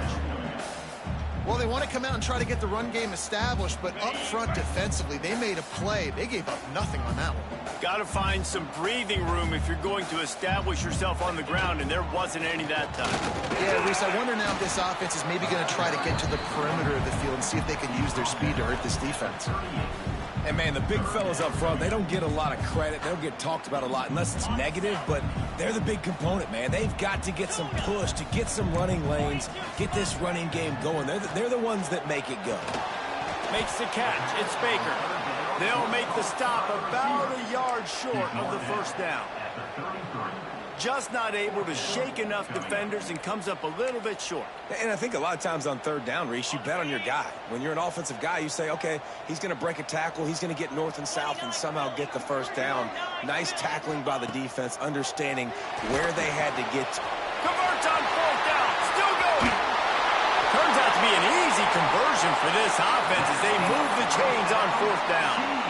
Well, they want to come out and try to get the run game established, but up front defensively, they made a play. They gave up nothing on that one. Got to find some breathing room if you're going to establish yourself on the ground, and there wasn't any that time. Yeah, Reese, I wonder now if this offense is maybe going to try to get to the perimeter of the field and see if they can use their speed to hurt this defense. And, man, the big fellas up front, they don't get a lot of credit. They don't get talked about a lot unless it's negative, but they're the big component, man. They've got to get some push, to get some running lanes, get this running game going. They're the ones that make it go. Makes the catch. It's Baker. They'll make the stop about a yard short of the first down. Just not able to shake enough defenders and comes up a little bit short. And I think a lot of times on 3rd down, Reese, you bet on your guy. When you're an offensive guy, you say, okay, he's going to break a tackle, he's going to get north and south and somehow get the first down. Nice tackling by the defense, understanding where they had to get to. Converts on 4th down, still going. Turns out to be an easy conversion for this offense as they move the chains on 4th down.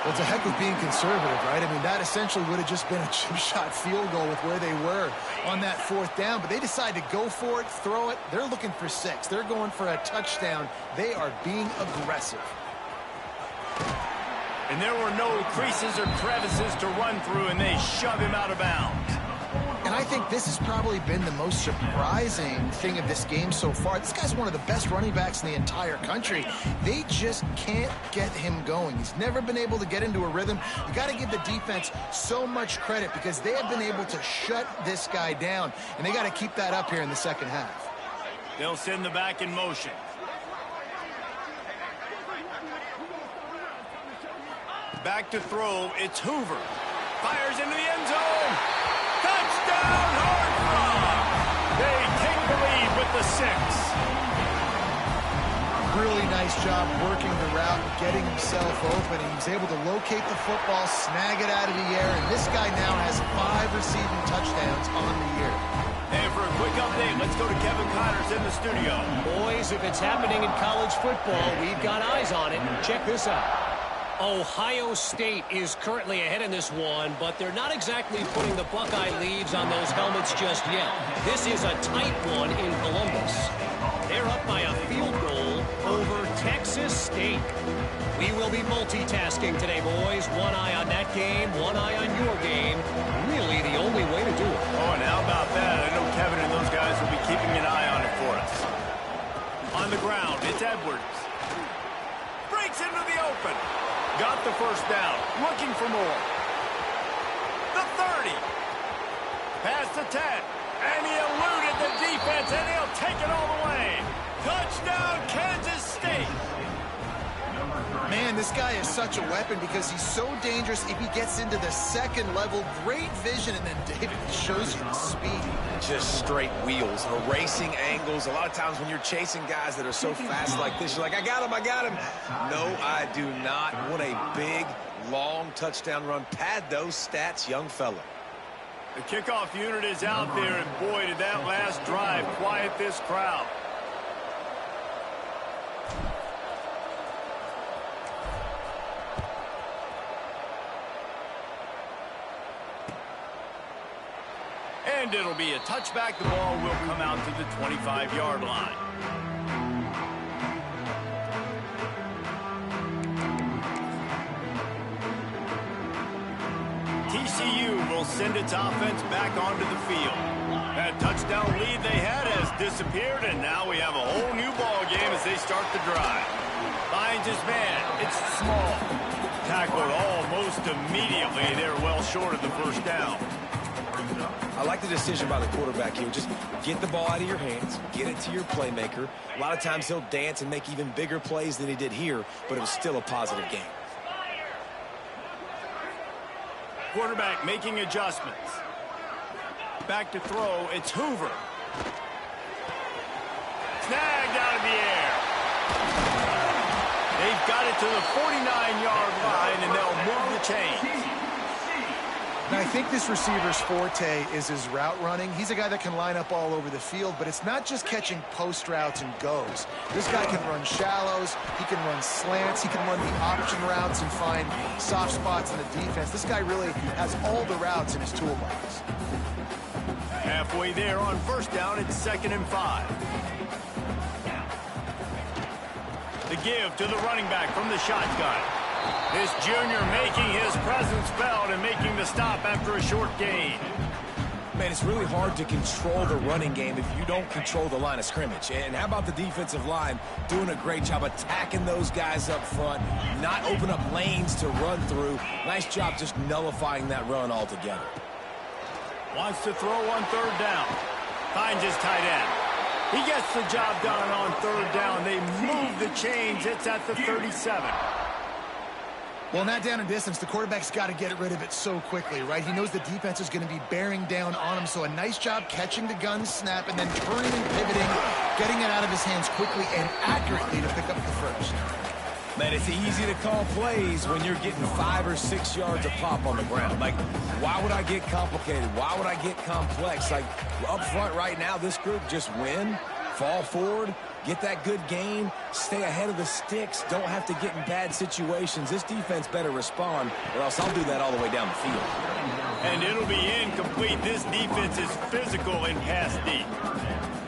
Well, it's a heck of being conservative, right? I mean, that essentially would have just been a chip-shot field goal with where they were on that 4th down. But they decide to go for it, throw it. They're looking for 6. They're going for a touchdown. They are being aggressive. And there were no creases or crevices to run through, and they shove him out of bounds. And I think this has probably been the most surprising thing of this game so far. This guy's one of the best running backs in the entire country. They just can't get him going. He's never been able to get into a rhythm. You got to give the defense so much credit because they have been able to shut this guy down, and they got to keep that up here in the second half. They'll send the back in motion. Back to throw, it's Hoover. Fires into the end zone. Touchdown, Horned Frog! They take the lead with the 6. Really nice job working the route, getting himself open. He was able to locate the football, snag it out of the air, and this guy now has 5 receiving touchdowns on the year. And for a quick update, let's go to Kevin Connors in the studio. Boys, if it's happening in college football, we've got eyes on it. Check this out. Ohio State is currently ahead in this one, but they're not exactly putting the Buckeye leaves on those helmets just yet. This is a tight one in Columbus. They're up by a field goal over Texas. Kansas State. We will be multitasking today, boys. One eye on that game, one eye on your game. Really the only way to do it. Oh, and how about that? I know Kevin and those guys will be keeping an eye on it for us. On the ground, it's Edwards. Breaks into the open. Got the first down. Looking for more. The 30. Past the 10. And he eluded the defense, and he'll take it all the way. Touchdown, Kansas State. Man, this guy is such a weapon because he's so dangerous if he gets into the second level. Great vision, and then David shows you the speed. Just straight wheels, erasing angles. A lot of times when you're chasing guys that are so fast like this, you're like, I got him, I got him. No, I do not. What a big, long touchdown run. Pad those stats, young fella. The kickoff unit is out there, and boy, did that last drive quiet this crowd. And it'll be a touchback. The ball will come out to the 25-yard line. TCU will send its offense back onto the field. That touchdown lead they had has disappeared, and now we have a whole new ball game as they start the drive. Finds his man. It's small. Tackled almost immediately. They're well short of the first down. I like the decision by the quarterback here. Just get the ball out of your hands, get it to your playmaker. A lot of times he'll dance and make even bigger plays than he did here, but it was still a positive game. Quarterback making adjustments. Back to throw. It's Hoover. Snagged out of the air. They've got it to the 49-yard line, and they'll move the chains. Now, I think this receiver's forte is his route running. He's a guy that can line up all over the field, but it's not just catching post routes and goes. This guy can run shallows, he can run slants, he can run the option routes and find soft spots in the defense. This guy really has all the routes in his toolbox. Halfway there on first down, it's 2nd and 5. The give to the running back from the shotgun. This junior making his presence felt and making the stop after a short gain. Man, it's really hard to control the running game if you don't control the line of scrimmage. And how about the defensive line doing a great job attacking those guys up front, not open up lanes to run through. Nice job just nullifying that run altogether. Wants to throw on 3rd down. Finds his tight end. He gets the job done on 3rd down. They move the chains. It's at the 37. Well, not down in distance, the quarterback's got to get rid of it so quickly, right? He knows the defense is going to be bearing down on him, so a nice job catching the gun snap and then turning and pivoting, getting it out of his hands quickly and accurately to pick up the first. Man, it's easy to call plays when you're getting 5 or 6 yards of pop on the ground. Like, why would I get complicated? Why would I get complex? Like, up front right now, this group just win, fall forward, get that good gain, stay ahead of the sticks, don't have to get in bad situations. This defense better respond, or else I'll do that all the way down the field. And it'll be incomplete. This defense is physical and pass deep.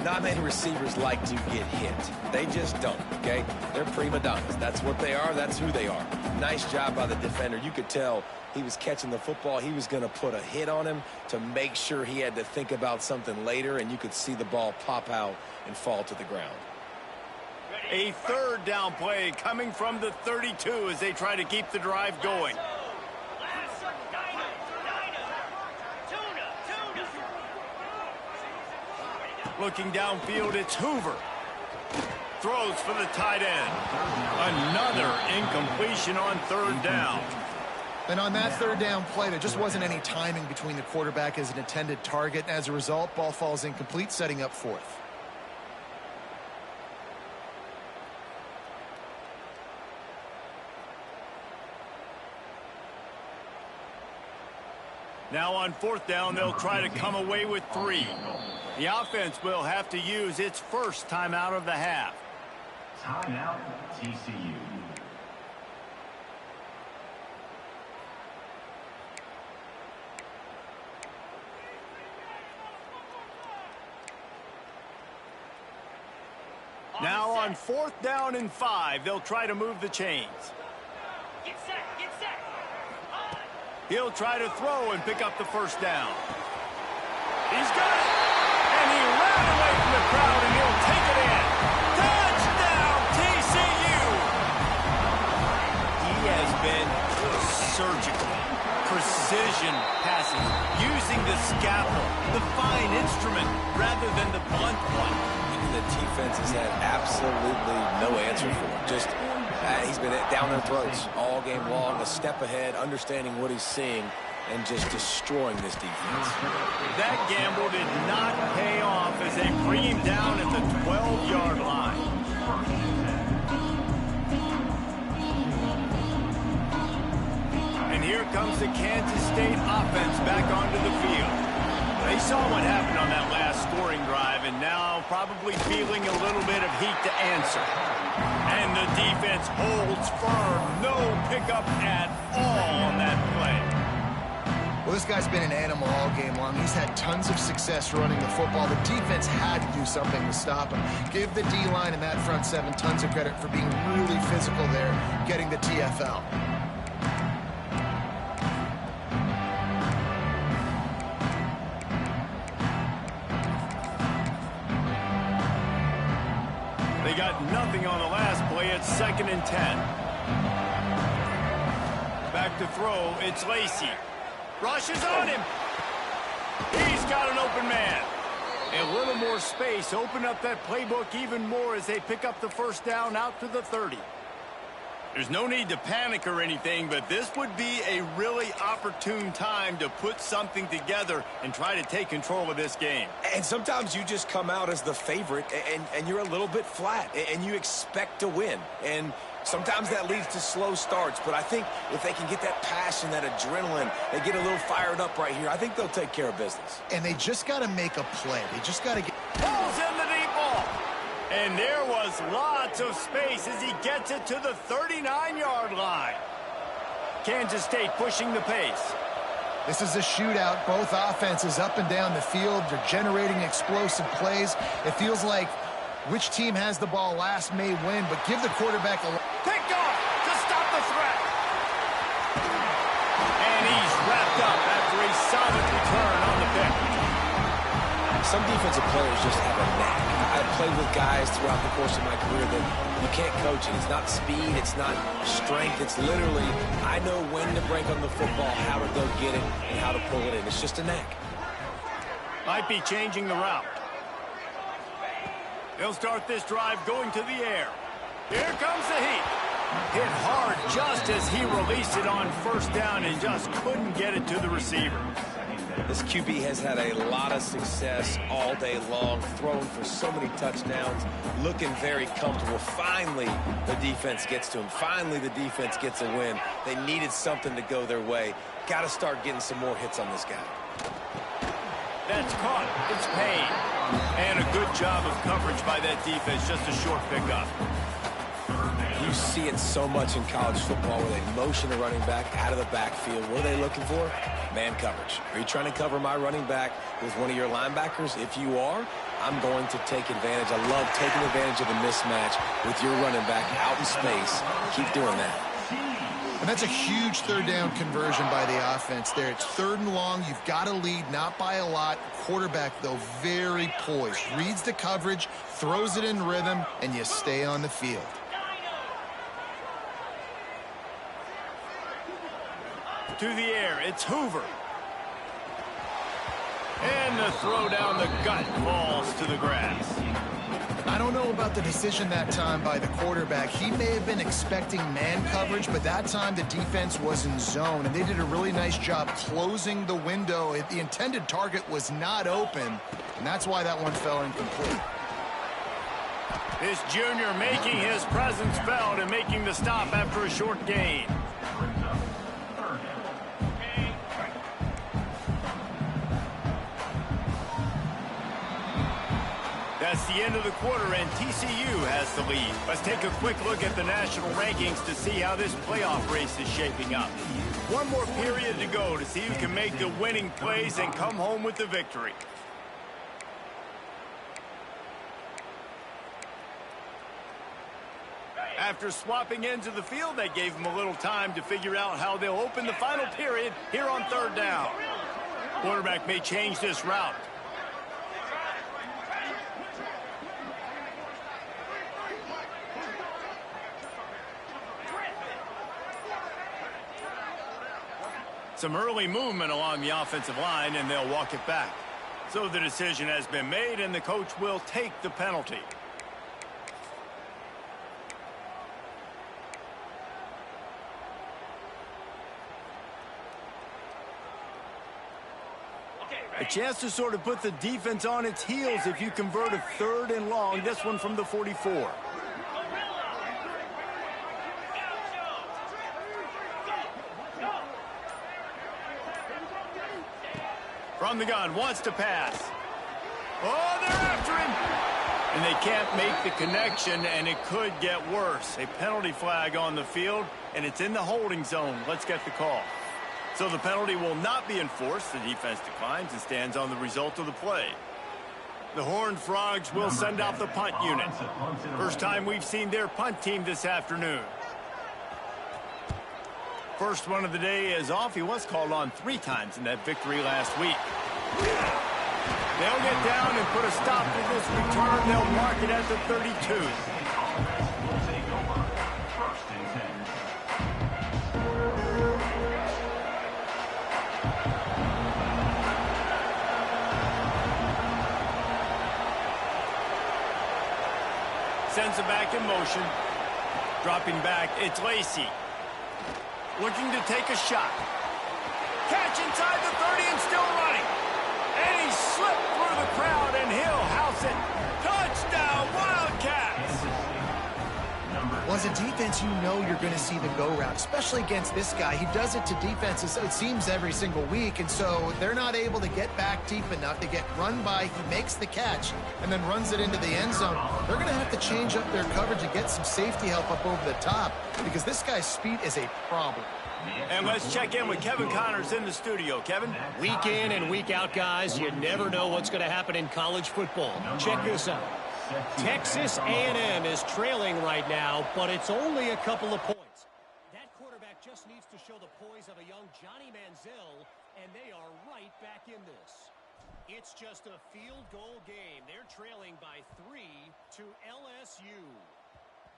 Not many receivers like to get hit. They just don't, okay? They're prima donnas. That's what they are. That's who they are. Nice job by the defender. You could tell he was catching the football. He was going to put a hit on him to make sure he had to think about something later, and you could see the ball pop out and fall to the ground. A 3rd down play coming from the 32 as they try to keep the drive going. Looking downfield, it's Hoover. Throws for the tight end. Another incompletion on 3rd down. And on that 3rd down play, there just wasn't any timing between the quarterback as an intended target. As a result, ball falls incomplete, setting up 4th. Now on 4th down, they'll try to come away with 3. The offense will have to use its first timeout of the half. Timeout, TCU. Now on 4th down and 5. They'll try to move the chains. Get set, get set. He'll try to throw and pick up the first down. He's got it. And he ran away from the crowd, and he'll take it in. Touchdown, TCU! He has been surgical. Precision passing, using the scalpel, the fine instrument, rather than the blunt one. The defense has had absolutely no answer for him. Just, he's been down their throats all game long, a step ahead, understanding what he's seeing, and just destroying this defense. That gamble did not pay off as they bring him down at the 12-yard line. And here comes the Kansas State offense back onto the field. They saw what happened on that last scoring drive, and now probably feeling a little bit of heat to answer. And the defense holds firm. No pickup at all on that play. Well, this guy's been an animal all game long. He's had tons of success running the football. The defense had to do something to stop him. Give the D-line and that front seven tons of credit for being really physical there, getting the TFL. They got nothing on the last play. It's 2nd and 10. Back to throw. It's Lacey. Rushes on him. He's got an open man. A little more space. Open up that playbook even more as they pick up the first down out to the 30. There's no need to panic or anything, but this would be a really opportune time to put something together and try to take control of this game. And sometimes you just come out as the favorite, and you're a little bit flat, and you expect to win. And sometimes that leads to slow starts, but I think if they can get that passion, that adrenaline, they get a little fired up right here, I think they'll take care of business. And they just got to make a play. They just got to get... Pulls in the deep ball. And there was lots of space as he gets it to the 39-yard line. Kansas State pushing the pace. This is a shootout. Both offenses up and down the field. They're generating explosive plays. It feels like which team has the ball last may win, but give the quarterback a... Picked off to stop the threat. And he's wrapped up after a solid return on the pick. Some defensive players just have a knack. I've played with guys throughout the course of my career that you can't coach it. It's not speed, it's not strength. It's literally, I know when to break on the football, how to go get it, and how to pull it in. It's just a knack. Might be changing the route. They'll start this drive going to the air. Here comes the heat. Hit hard just as he released it on first down and just couldn't get it to the receiver. This QB has had a lot of success all day long, throwing for so many touchdowns, looking very comfortable. Finally, the defense gets to him. Finally, the defense gets a win. They needed something to go their way. Got to start getting some more hits on this guy. That's caught. It's Payne. And a good job of coverage by that defense. Just a short pickup. You see it so much in college football where they motion a running back out of the backfield. What are they looking for? Man coverage. Are you trying to cover my running back with one of your linebackers? If you are, I'm going to take advantage. I love taking advantage of a mismatch with your running back out in space. Keep doing that. And that's a huge third down conversion by the offense there. It's 3rd and long. You've got to lead, not by a lot. Quarterback, though, very poised. Reads the coverage, throws it in rhythm, and you stay on the field. To the air, it's Hoover. And the throw down the gut falls to the grass. I don't know about the decision that time by the quarterback. He may have been expecting man coverage, but that time the defense was in zone, and they did a really nice job closing the window. The intended target was not open, and that's why that one fell incomplete. This junior making his presence felt and making the stop after a short gain. That's the end of the quarter, and TCU has the lead. Let's take a quick look at the national rankings to see how this playoff race is shaping up. One more period to go to see who can make the winning plays and come home with the victory. After swapping ends of the field, that gave them a little time to figure out how they'll open the final period here on third down. Quarterback may change this route. Some early movement along the offensive line, and they'll walk it back. So the decision has been made, and the coach will take the penalty. A chance to sort of put the defense on its heels if you convert a 3rd and long. This one from the 44. From the gun, wants to pass. Oh, they're after him. And they can't make the connection, and it could get worse. A penalty flag on the field, and it's in the holding zone. Let's get the call. So the penalty will not be enforced. The defense declines and stands on the result of the play. The Horned Frogs will send out the punt unit. First time we've seen their punt team this afternoon. First one of the day is off. He was called on 3 times in that victory last week. They'll get down and put a stop to this return. They'll mark it at the 32. Sends it back in motion. Dropping back, it's Lacey. Looking to take a shot. Catch inside the 30 and still running. And he slipped through the crowd, and he'll house it. Touchdown, Wildcats! Well, as a defense, you know you're going to see the go route, especially against this guy. He does it to defenses, it seems, every single week, and so they're not able to get back deep enough to get run by. He makes the catch and then runs it into the end zone. They're going to have to change up their coverage and get some safety help up over the top because this guy's speed is a problem. And let's check in with Kevin Connors in the studio. Kevin? Week in and week out, guys, you never know what's going to happen in college football. Check this out. Texas A&M is trailing right now, but it's only a couple of points. That quarterback just needs to show the poise of a young Johnny Manziel, and they are right back in this. It's just a field goal game. They're trailing by 3 to LSU.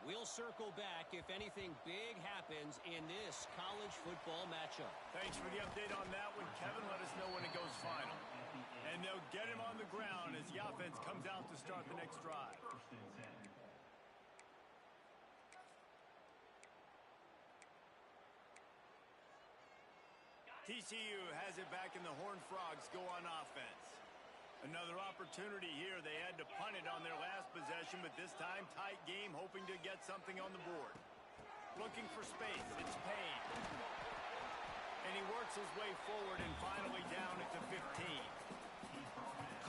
We'll circle back if anything big happens in this college football matchup. Thanks for the update on that one, Kevin. Let us know when it goes final. And they'll get him on the ground as the offense comes out to start the next drive. TCU has it back, and the Horned Frogs go on offense. Another opportunity here. They had to punt it on their last possession, but this time tight game, hoping to get something on the board. Looking for space. It's Payne. And he works his way forward and finally down at the 15.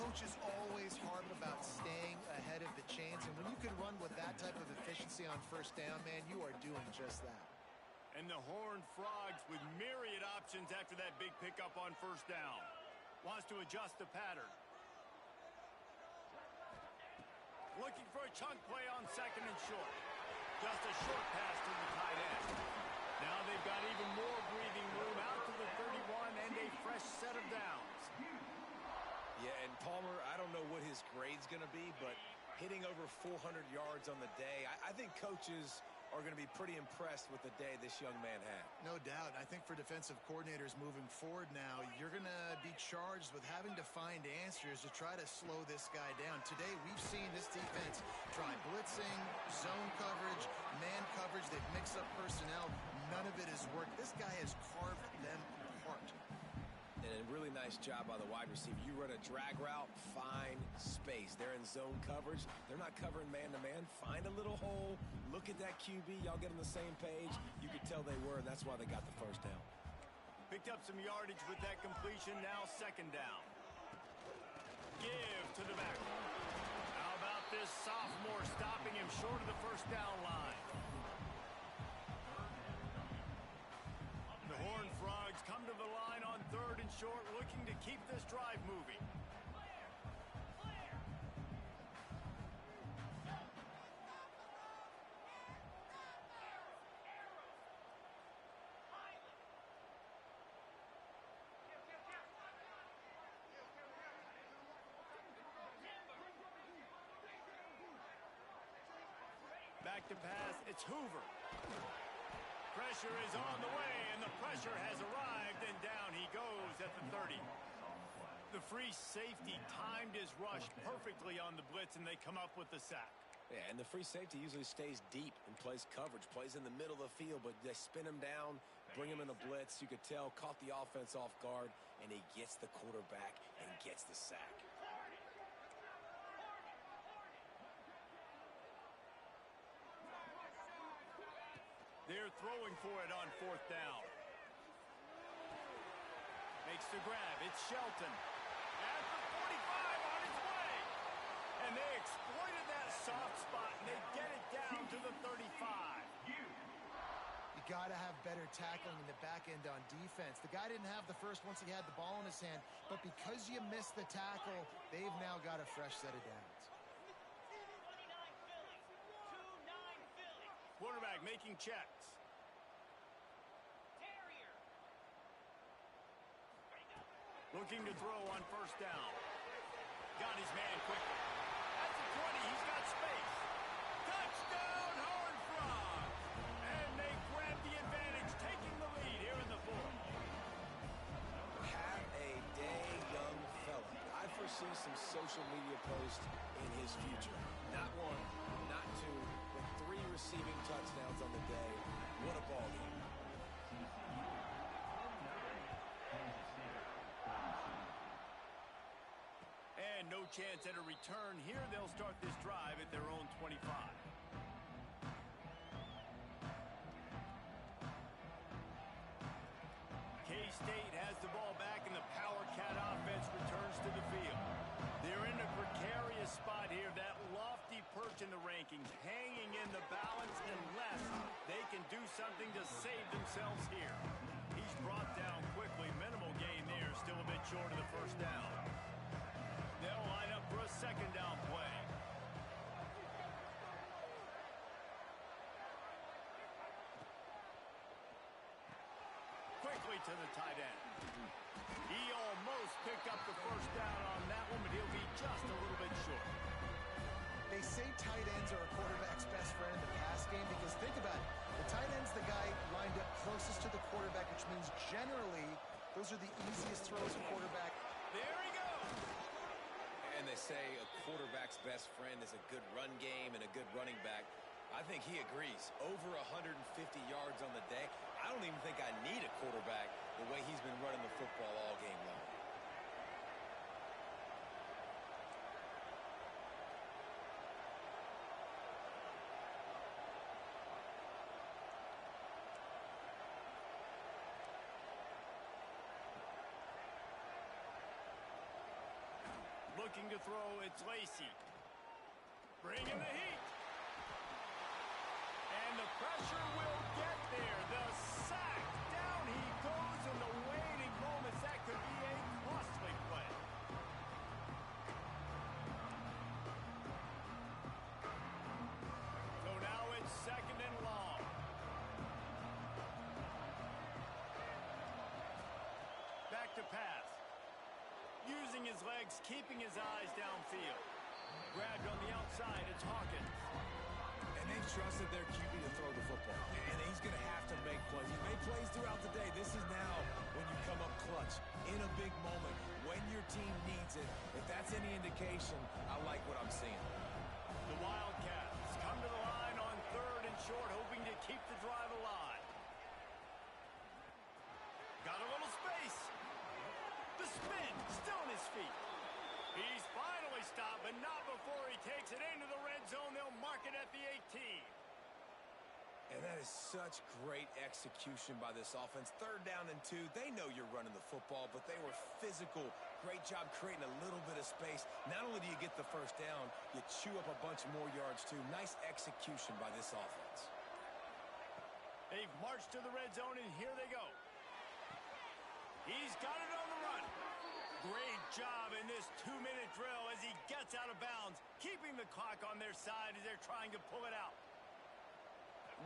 Coach is always hard about staying ahead of the chains, and when you can run with that type of efficiency on first down, man, you are doing just that. And the Horned Frogs with myriad options after that big pickup on first down. Wants to adjust the pattern. Looking for a chunk play on 2nd and short. Just a short pass to the tight end. Now they've got even more breathing room out to the 31 and a fresh set of downs. Yeah, and Palmer, I don't know what his grade's going to be, but hitting over 400 yards on the day, I think coaches are going to be pretty impressed with the day this young man had. No doubt. I think for defensive coordinators moving forward now, you're going to be charged with having to find answers to try to slow this guy down. Today, we've seen this defense try blitzing, zone coverage, man coverage. They've mixed up personnel. None of it has worked. This guy has carved them apart. And a really nice job by the wide receiver. You run a drag route, find space. They're in zone coverage. They're not covering man-to-man. Find a little hole. Look at that QB. Y'all get on the same page. You could tell they were, and that's why they got the first down. Picked up some yardage with that completion. Now 2nd down. Give to the back. How about this sophomore stopping him short of the first down line? The Horned Frogs come to the line on 3rd and short, looking to keep this drive moving. Back to pass. It's Hoover. Pressure is on the way, and the pressure has arrived, and down he goes at the 30. The free safety timed his rush perfectly on the blitz, and they come up with the sack. Yeah, and the free safety usually stays deep and plays coverage, plays in the middle of the field, but they spin him down, bring him in a blitz. You could tell, caught the offense off guard, and he gets the quarterback and gets the sack. They're throwing for it on 4th down. Makes the grab. It's Shelton. At the 45 on its way. And they exploited that soft spot, and they get it down to the 35. You got to have better tackling in the back end on defense. The guy didn't have the first once he had the ball in his hand, but because you missed the tackle, they've now got a fresh set of downs. Quarterback making checks. Looking to throw on 1st down. Got his man quickly. At the 20, he's got space. Touchdown, Horned Frogs! And they grab the advantage, taking the lead here in the 4th. Have a day, young fella. I foresee some social media posts in his future. Not 1, not 2, but 3 receiving touchdowns on the day. What a ball game. And no chance at a return here. They'll start this drive at their own 25. K-State has the ball back, and the Power Cat offense returns to the field. They're in a precarious spot here. That lofty perch in the rankings, hanging in the balance unless they can do something to save themselves here. He's brought down quickly. Minimal gain there. Still a bit short of the 1st down. They'll line up for a 2nd down play. Quickly to the tight end. He almost picked up the 1st down on that one, but he'll be just a little bit short. They say tight ends are a quarterback's best friend in the pass game because think about it. The tight end's the guy lined up closest to the quarterback, which means generally those are the easiest throws a quarterback. There he goes. And they say a quarterback's best friend is a good run game and a good running back. I think he agrees. Over 150 yards on the day. I don't even think I need a quarterback the way he's been running the football all game long. Looking to throw, it's Lacey. Bringing the heat. And the pressure will get there. The sack. Down he goes in the waiting moments. That could be a costly play. So now it's 2nd and long. Back to pass. Using his legs, keeping his eyes downfield. Grabbed on the outside, it's Hawkins. And they've trusted their QB to throw the football. And he's going to have to make plays. He's made plays throughout the day. This is now when you come up clutch in a big moment when your team needs it. If that's any indication, I like what I'm seeing. The Wildcats come to the line on 3rd and short, hoping to keep the drive alive. Got a little space. The spin, still on his feet. He's finally stopped, but not before he takes it into the red zone. They'll mark it at the 18. And that is such great execution by this offense. 3rd down and 2. They know you're running the football, but they were physical. Great job creating a little bit of space. Not only do you get the 1st down, you chew up a bunch more yards, too. Nice execution by this offense. They've marched to the red zone, and here they go. He's got it on the run. Great job in this 2-minute drill as he gets out of bounds, keeping the clock on their side as they're trying to pull it out.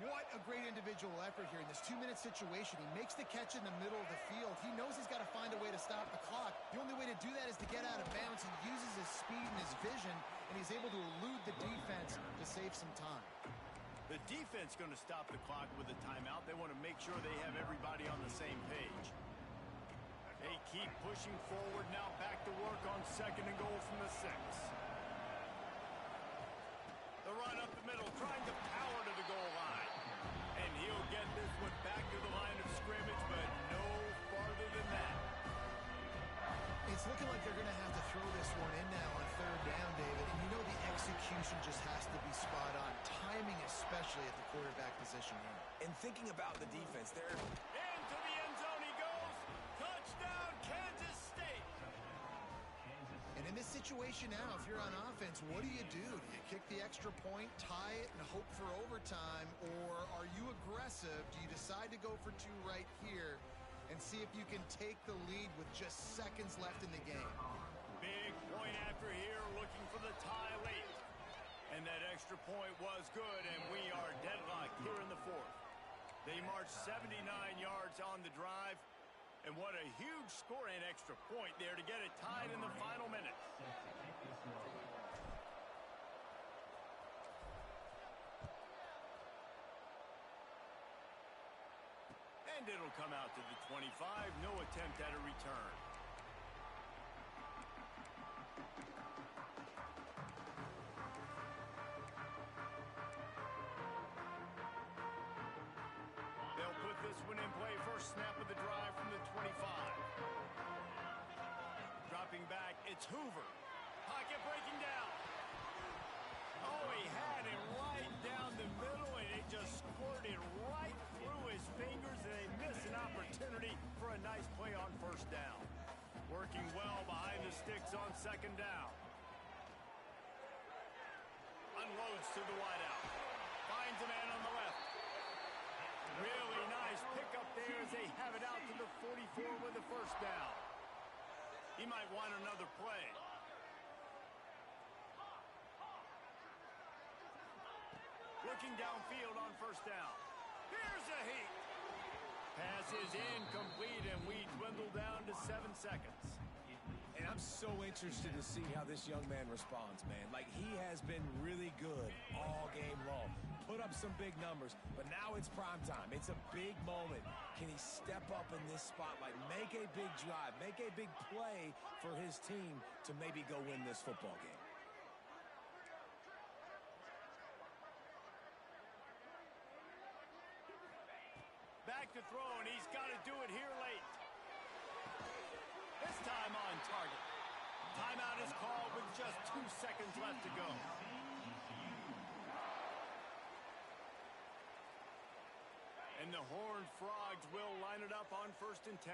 What a great individual effort here in this 2-minute situation. He makes the catch in the middle of the field. He knows he's got to find a way to stop the clock. The only way to do that is to get out of bounds. He uses his speed and his vision, and he's able to elude the defense to save some time. The defense going to stop the clock with a timeout. They want to make sure they have everybody on the same page. They keep pushing forward. Now back to work on 2nd and goal from the 6. The run up the middle, trying to power to the goal line. And he'll get this one back to the line of scrimmage, but no farther than that. It's looking like they're going to have to throw this one in now on 3rd down, David. And you know the execution just has to be spot on. Timing especially at the quarterback position here. And thinking about the defense, they're... Into the end zone he goes. Touchdown, Kansas State. And in this situation now, if you're on offense, what do? Do you kick the extra point, tie it, and hope for overtime? Or are you aggressive? Do you decide to go for 2 right here and see if you can take the lead with just seconds left in the game? Big point after here, looking for the tie late. And that extra point was good, and we are deadlocked here in the 4th. They marched 79 yards on the drive. And what a huge score and extra point there to get it tied in the final minutes. And it'll come out to the 25. No attempt at a return. They'll put this one in play. First snap of the drive from the 25. Dropping back, it's Hoover. Pocket breaking down. Oh, he had it right down the middle, and it just squirted right through his fingers, and they miss an opportunity for a nice play on 1st down. Working well behind the sticks on 2nd down. Unloads to the wideout. Finds a man on the left. Really nice pickup there as they have it out to the 44 with the 1st down. He might want another play. Looking downfield on 1st down. Here's a heat. Pass is incomplete, and we dwindle down to 7 seconds. And I'm so interested to see how this young man responds, man. Like, he has been really good all game long. Put up some big numbers, but now it's prime time. It's a big moment. Can he step up in this spotlight, make a big drive, make a big play for his team to maybe go win this football game? Back to throw, and he's got to do it here late. This time on target. Timeout is called with just 2 seconds left to go. And the Horned Frogs will line it up on 1st and 10.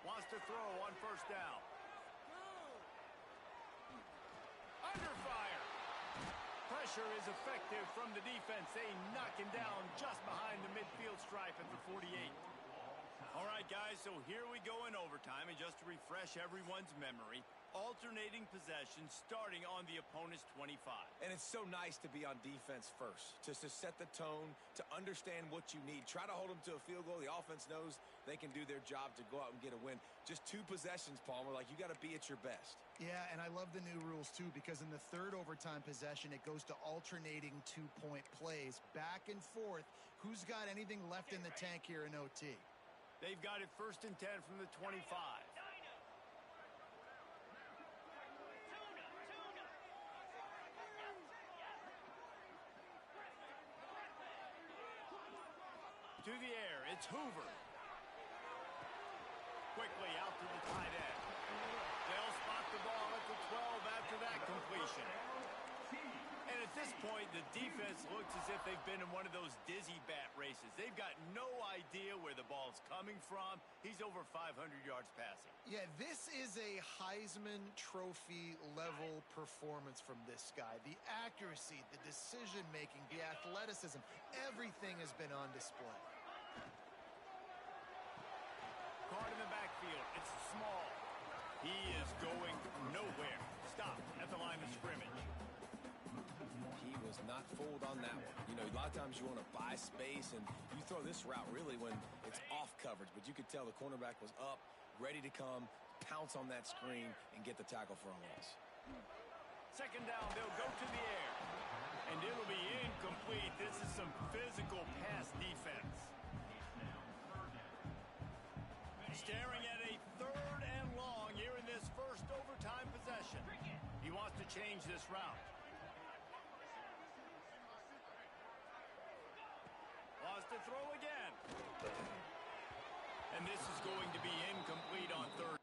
Wants to throw on 1st down. Under fire. Pressure is effective from the defense. They knock him down just behind the midfield stripe at the 48. All right, guys, so here we go in overtime. And just to refresh everyone's memory, alternating possession starting on the opponent's 25. And it's so nice to be on defense first, just to set the tone, to understand what you need. Try to hold them to a field goal. The offense knows they can do their job to go out and get a win. Just 2 possessions, Palmer. Like, you got to be at your best. Yeah, and I love the new rules, too, because in the 3rd overtime possession, it goes to alternating 2-point plays, back and forth. Who's got anything left in the tank here in OT? They've got it 1st and 10 from the 25. To the air, it's Hoover. Quickly out to the tight end. They'll spot the ball at the 12 after that completion. And at this point, the defense looks as if they've been in one of those dizzy bat races. They've got no idea where the ball's coming from. He's over 500 yards passing. Yeah, this is a Heisman Trophy level performance from this guy. The accuracy, the decision-making, the athleticism, everything has been on display. Caught in the backfield. It's small. He is going nowhere. Stopped at the line of scrimmage. He was not fooled on that one. You know, a lot of times you want to buy space, and you throw this route really when it's off coverage. But you could tell the cornerback was up, ready to come, pounce on that screen, and get the tackle for a loss. Second down, they'll go to the air. And it'll be incomplete. This is some physical pass defense. Staring at a 3rd and long here in this first overtime possession. He wants to change this route. Wants to throw again. And this is going to be incomplete on 3rd.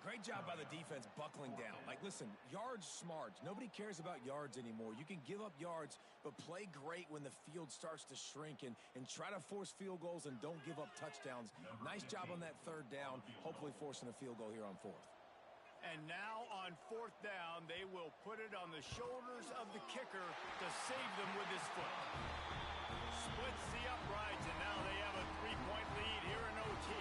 Great job by the defense buckling down. Like, listen, yards smart. Nobody cares about yards anymore. You can give up yards, but play great when the field starts to shrink and try to force field goals and don't give up touchdowns. Nice job on that 3rd down, hopefully forcing a field goal here on 4th. And now on 4th down, they will put it on the shoulders of the kicker to save them with his foot. Splits the uprights, and now they have a 3-point lead here in OT.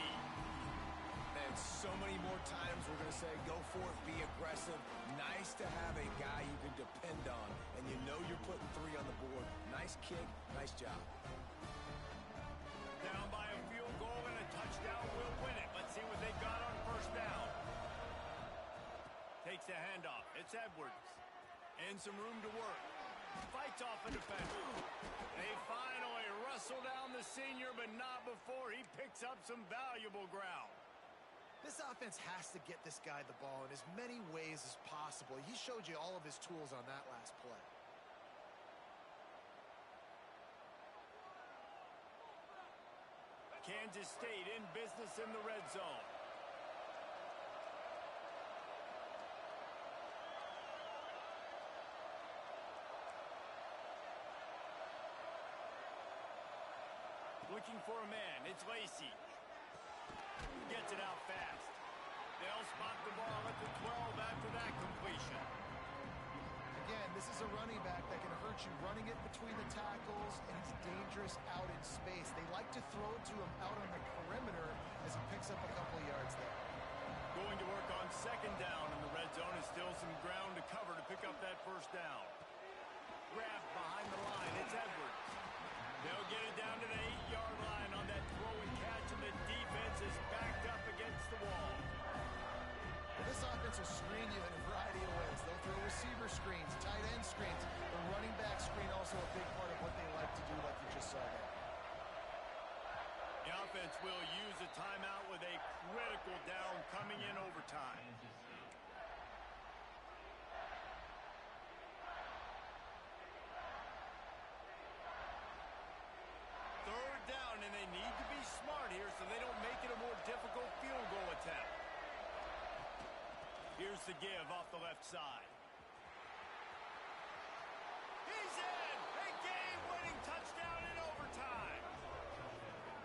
And so many more times we're going to say, go for it, be aggressive. Nice to have a guy you can depend on, and you know you're putting 3 on the board. Nice kick, nice job. Down by a field goal and a touchdown will win it. Let's see what they got on 1st down. Takes a handoff. It's Edwards. And some room to work. Fights off a defender. They finally wrestle down the senior, but not before he picks up some valuable ground. This offense has to get this guy the ball in as many ways as possible. He showed you all of his tools on that last play. Kansas State in business in the red zone. Looking for a man. It's Lacey. Gets it out fast. They'll spot the ball at the 12 after that completion. Again, this is a running back that can hurt you running it between the tackles, and he's dangerous out in space. They like to throw it to him out on the perimeter as he picks up a couple of yards there. Going to work on 2nd down in the red zone, and still some ground to cover to pick up that 1st down. Grabbed behind the line. It's Edwards. They'll get it down to the 8-yard line on that throw and catch, and the defense is backed up against the wall. Well, this offense will screen you in a variety of ways. They'll throw receiver screens, tight end screens. The running back screen also a big part of what they like to do, like you just saw there. The offense will use a timeout with a critical down coming in overtime. 3rd down, and they need to be smart here so they don't make it a more difficult field goal attempt. Here's the give off the left side. He's in! A game-winning touchdown in overtime!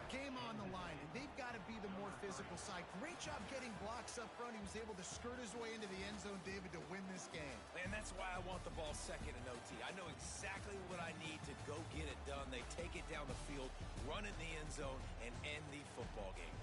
Game on the line, and they've got to be the more physical side. Great job getting blocks up front. He was able to skirt his way into the end zone, David, to win this game. And that's why I want the ball 2nd in OT. I know exactly what I need to go get it done. They take it down the field, run in the end zone, and end the football game.